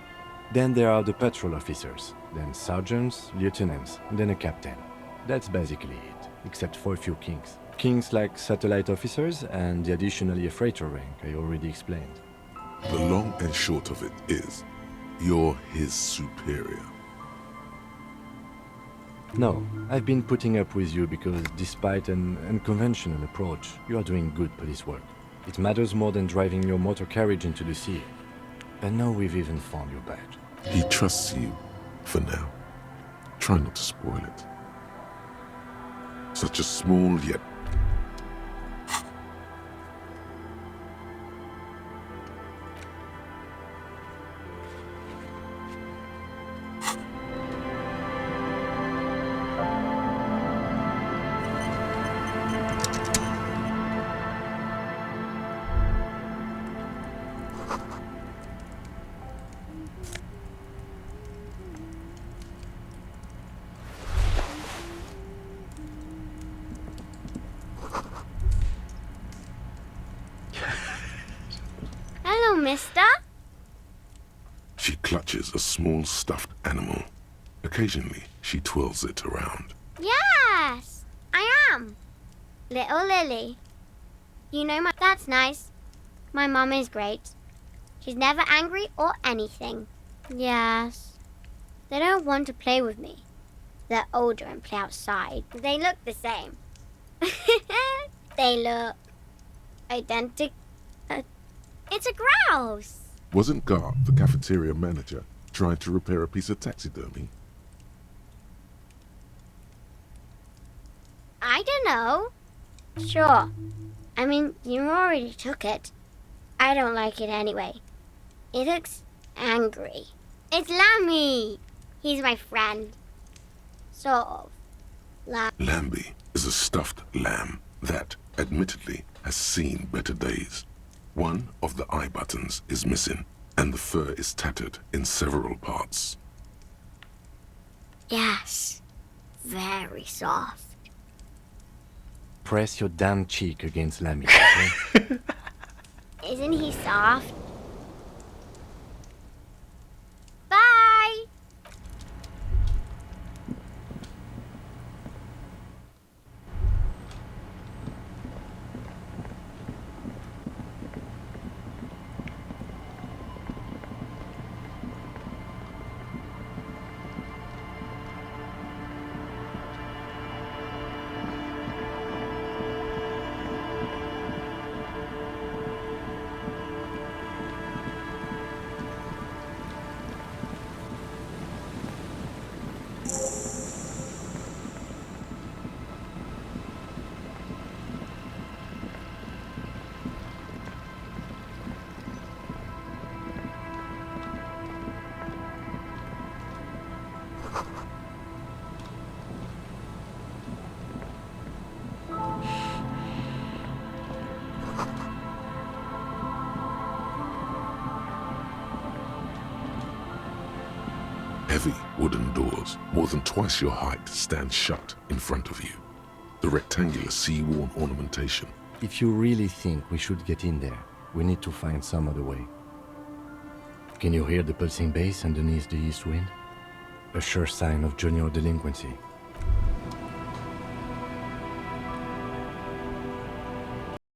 Then there are the patrol officers, then sergeants, lieutenants, and then a captain. That's basically it, except for a few kings. Kings like satellite officers and the additionally freighter rank I already explained. The long and short of it is, you're his superior. No, I've been putting up with you because despite an unconventional approach, you are doing good police work. It matters more than driving your motor carriage into the sea. And now we've even found your badge. He trusts you, for now. Try not to spoil it. Such a small yet... Hello, mister. She clutches a small stuffed animal. Occasionally, she twirls it around. Yes, I am. Little Lily. You know that's nice. My mum is great. She's never angry or anything. Yes. They don't want to play with me. They're older and play outside. They look the same. They look identical. It's a grouse. Wasn't Gar, the cafeteria manager, trying to repair a piece of taxidermy? I don't know. Sure. I mean, you already took it. I don't like it anyway. It looks angry. It's Lammy. He's my friend. Sort of. Lambie is a stuffed lamb that, admittedly, has seen better days. One of the eye buttons is missing, and the fur is tattered in several parts. Yes. Very soft. press your damn cheek against Lammy, okay? Isn't he soft? Bye! Heavy wooden doors, more than twice your height, stand shut in front of you. The rectangular sea-worn ornamentation. If you really think we should get in there, we need to find some other way. Can you hear the pulsing bass underneath the east wind? A sure sign of junior delinquency.